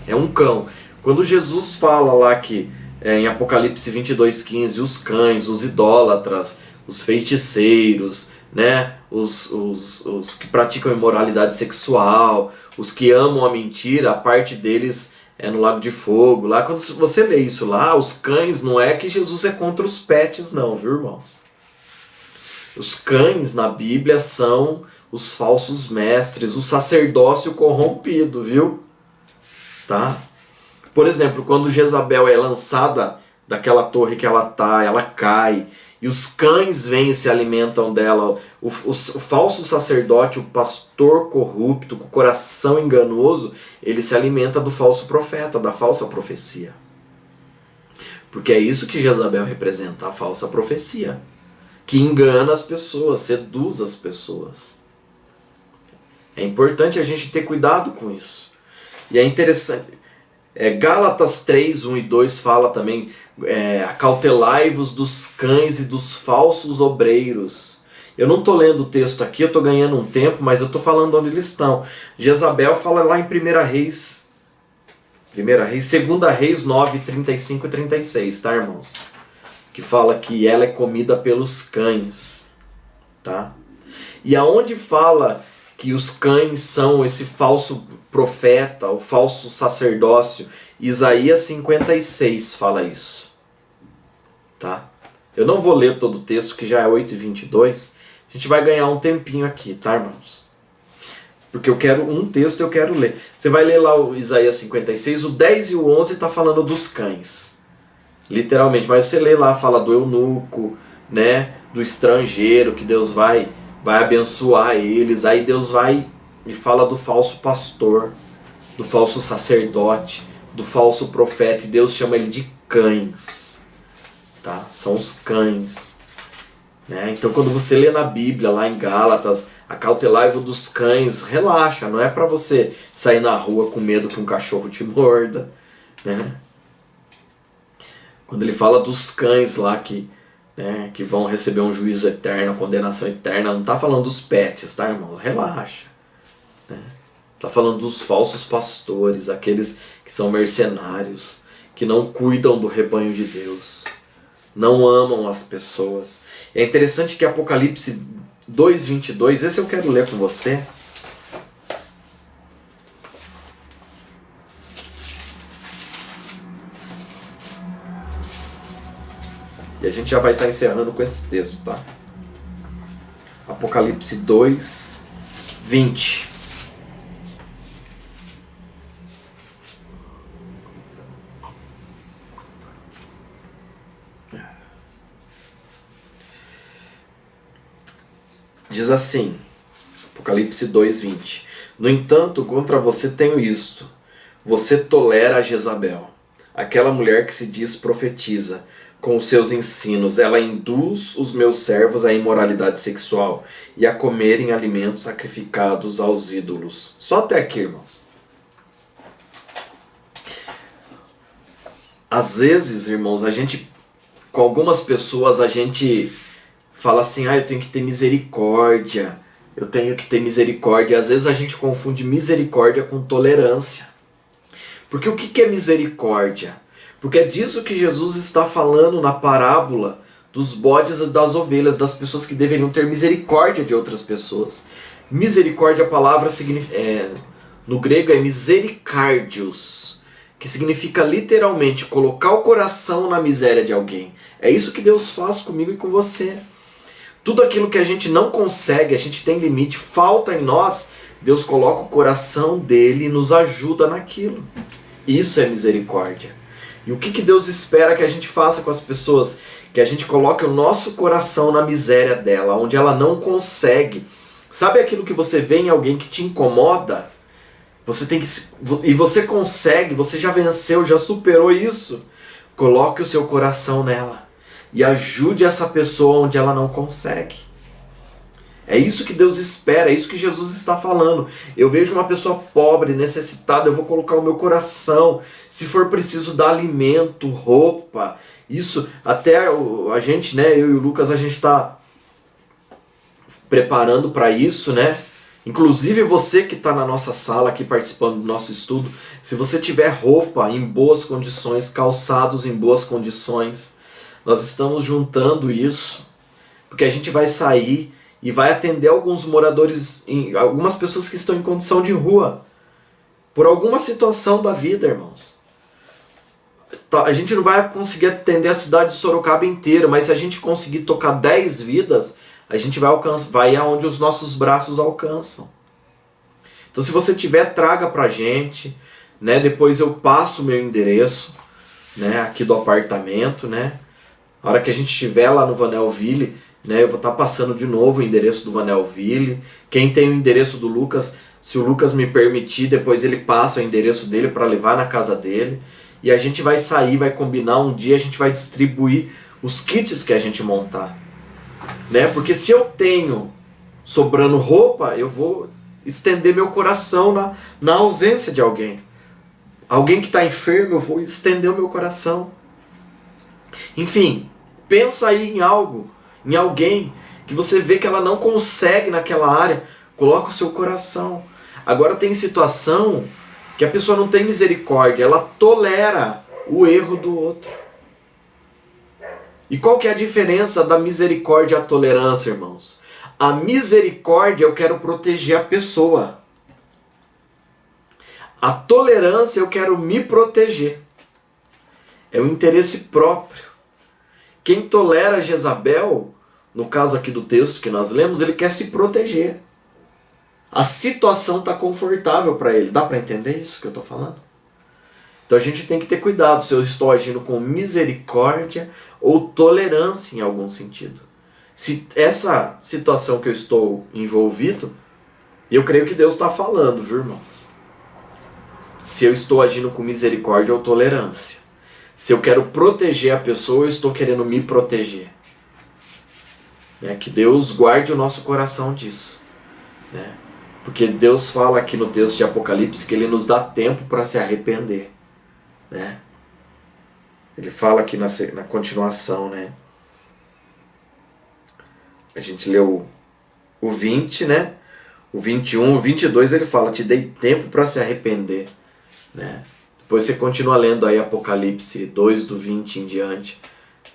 é um cão. Quando Jesus fala lá que em Apocalipse 22:15, os cães, os idólatras, os feiticeiros, né? Os que praticam imoralidade sexual, os que amam a mentira, a parte deles é no lago de fogo. Lá, quando você lê isso lá, os cães, não é que Jesus é contra os pets não, viu, irmãos? Os cães na Bíblia são os falsos mestres, o sacerdócio corrompido, viu? Tá? Por exemplo, quando Jezabel é lançada daquela torre que ela tá, ela cai, e os cães vêm e se alimentam dela, o falso sacerdote, o pastor corrupto, com o coração enganoso, ele se alimenta do falso profeta, da falsa profecia. Porque é isso que Jezabel representa, a falsa profecia, que engana as pessoas, seduz as pessoas. É importante a gente ter cuidado com isso. E é interessante, Gálatas 3, 1 e 2 fala também, acautelai-vos dos cães e dos falsos obreiros. Eu não estou lendo o texto aqui, eu estou ganhando um tempo, mas eu estou falando onde eles estão. Jezabel fala lá em 1 Reis, 2 Reis 9, 35 e 36, tá, irmãos? Que fala que ela é comida pelos cães, tá? E aonde fala que os cães são esse falso profeta, o falso sacerdócio, Isaías 56 fala isso, tá? Eu não vou ler todo o texto, que já é 8:22, a gente vai ganhar um tempinho aqui, tá, irmãos? Porque eu quero um texto, eu quero ler. Você vai ler lá o Isaías 56, o 10 e o 11 está falando dos cães, literalmente, mas você lê lá, fala do eunuco, né, do estrangeiro, que Deus vai abençoar eles, aí Deus vai e fala do falso pastor, do falso sacerdote, do falso profeta, e Deus chama ele de cães, tá? São os cães, né? Então quando você lê na Bíblia, lá em Gálatas, acautelai-vos dos cães, relaxa, não é para você sair na rua com medo que um cachorro te morda, né? Quando ele fala dos cães lá que vão receber um juízo eterno, uma condenação eterna, não está falando dos pets, tá, irmãos? Relaxa. Está falando dos falsos pastores, aqueles que são mercenários, que não cuidam do rebanho de Deus, não amam as pessoas. É interessante que Apocalipse 2:22, esse eu quero ler com você. E a gente já vai estar encerrando com esse texto, tá? Apocalipse 2:20. Diz assim, Apocalipse 2:20. No entanto, contra você tenho isto: você tolera a Jezabel, aquela mulher que se diz profetiza. Com os seus ensinos, ela induz os meus servos à imoralidade sexual e a comerem alimentos sacrificados aos ídolos. Só até aqui, irmãos. Às vezes, irmãos, com algumas pessoas, a gente fala assim, eu tenho que ter misericórdia, eu tenho que ter misericórdia. Às vezes a gente confunde misericórdia com tolerância. Porque o que é misericórdia? Porque é disso que Jesus está falando na parábola dos bodes e das ovelhas, das pessoas que deveriam ter misericórdia de outras pessoas. Misericórdia, a palavra no grego é misericardios, que significa literalmente colocar o coração na miséria de alguém. É isso que Deus faz comigo e com você. Tudo aquilo que a gente não consegue, a gente tem limite, falta em nós, Deus coloca o coração dele e nos ajuda naquilo. Isso é misericórdia. E o que Deus espera que a gente faça com as pessoas? Que a gente coloque o nosso coração na miséria dela, onde ela não consegue. Sabe aquilo que você vê em alguém que te incomoda? E você consegue, você já venceu, já superou isso. Coloque o seu coração nela e ajude essa pessoa onde ela não consegue. É isso que Deus espera, é isso que Jesus está falando. Eu vejo uma pessoa pobre, necessitada, eu vou colocar o meu coração. Se for preciso dar alimento, roupa, isso, até a gente, né, eu e o Lucas, a gente está preparando para isso, né? Inclusive você que está na nossa sala aqui participando do nosso estudo, se você tiver roupa em boas condições, calçados em boas condições, nós estamos juntando isso, porque a gente vai sair e vai atender alguns moradores, algumas pessoas que estão em condição de rua, por alguma situação da vida, irmãos. A gente não vai conseguir atender a cidade de Sorocaba inteira, mas se a gente conseguir tocar 10 vidas, a gente vai aonde os nossos braços alcançam. Então se você tiver, traga pra gente, né? Depois eu passo o meu endereço, né? Aqui do apartamento, né? A hora que a gente estiver lá no Vanelville, né? Eu vou estar passando de novo o endereço do Vanelville. Quem tem o endereço do Lucas, se o Lucas me permitir, depois ele passa o endereço dele para levar na casa dele. E a gente vai sair, vai combinar um dia, a gente vai distribuir os kits que a gente montar, né? Porque se eu tenho sobrando roupa, eu vou estender meu coração na ausência de alguém. Alguém que está enfermo, eu vou estender o meu coração. Enfim, pensa aí em algo, em alguém que você vê que ela não consegue naquela área, coloca o seu coração. Agora tem situação que a pessoa não tem misericórdia, ela tolera o erro do outro. E qual que é a diferença da misericórdia e a tolerância, irmãos? A misericórdia eu quero proteger a pessoa. A tolerância eu quero me proteger. É o interesse próprio. Quem tolera Jezabel, no caso aqui do texto que nós lemos, ele quer se proteger. A situação está confortável para ele. Dá para entender isso que eu estou falando? Então a gente tem que ter cuidado se eu estou agindo com misericórdia ou tolerância em algum sentido. Se essa situação que eu estou envolvido, eu creio que Deus está falando, viu, irmãos? Se eu estou agindo com misericórdia ou tolerância. Se eu quero proteger a pessoa, eu estou querendo me proteger. Que Deus guarde o nosso coração disso. Né? Porque Deus fala aqui no texto de Apocalipse que Ele nos dá tempo para se arrepender. Né? Ele fala aqui na continuação, né? A gente leu o 20, né? O 21, o 22 ele fala, te dei tempo para se arrepender. Né? Depois você continua lendo aí Apocalipse 2, do 20 em diante.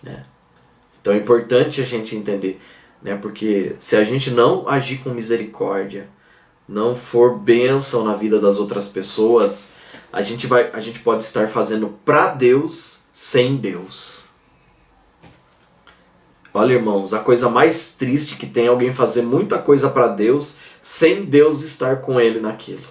Né? Então é importante a gente entender, né? Porque se a gente não agir com misericórdia, não for bênção na vida das outras pessoas, a gente pode estar fazendo para Deus sem Deus. Olha, irmãos, a coisa mais triste que tem é alguém fazer muita coisa para Deus sem Deus estar com ele naquilo.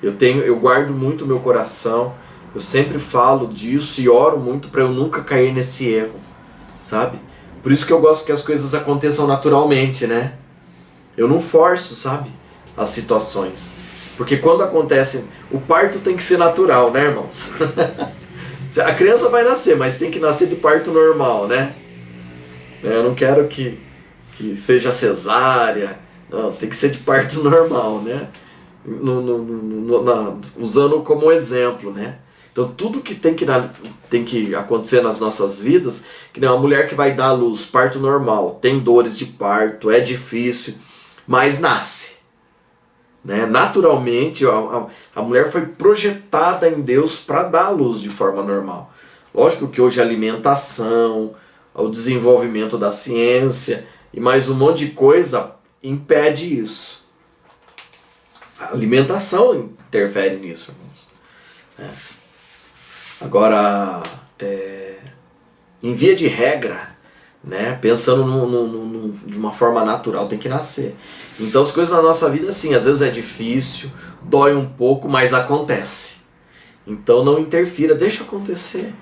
Eu guardo muito meu coração, eu sempre falo disso e oro muito para eu nunca cair nesse erro, sabe? Por isso que eu gosto que as coisas aconteçam naturalmente, né? Eu não forço, sabe? As situações. Porque quando acontece, o parto tem que ser natural, né, irmãos? A criança vai nascer, mas tem que nascer de parto normal, né? Eu não quero que seja cesárea, não, tem que ser de parto normal, né? Usando como exemplo, né? Então tudo que tem que acontecer nas nossas vidas, que nem uma mulher que vai dar à luz, parto normal, tem dores de parto, é difícil, mas nasce. Né? Naturalmente, a mulher foi projetada em Deus para dar à luz de forma normal. Lógico que hoje a alimentação, o desenvolvimento da ciência e mais um monte de coisa impede isso. A alimentação interfere nisso, irmãos. Agora, em via de regra, né? Pensando de uma forma natural, tem que nascer. Então as coisas na nossa vida, assim, às vezes é difícil, dói um pouco, mas acontece. Então não interfira, deixa acontecer.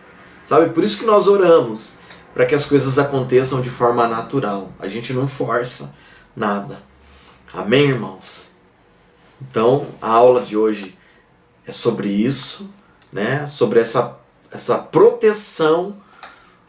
Sabe? Por isso que nós oramos, para que as coisas aconteçam de forma natural. A gente não força nada. Amém, irmãos? Então a aula de hoje é sobre isso, né? Sobre essa proteção,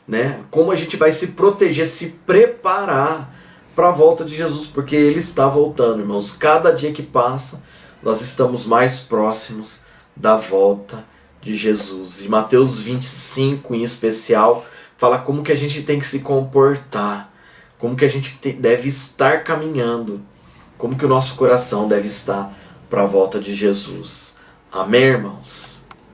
né? Como a gente vai se proteger, se preparar para a volta de Jesus, porque Ele está voltando, irmãos. Cada dia que passa, nós estamos mais próximos da volta de Jesus. E Mateus 25, em especial, fala como que a gente tem que se comportar, como que a gente deve estar caminhando, como que o nosso coração deve estar para a volta de Jesus. Amém, irmãos?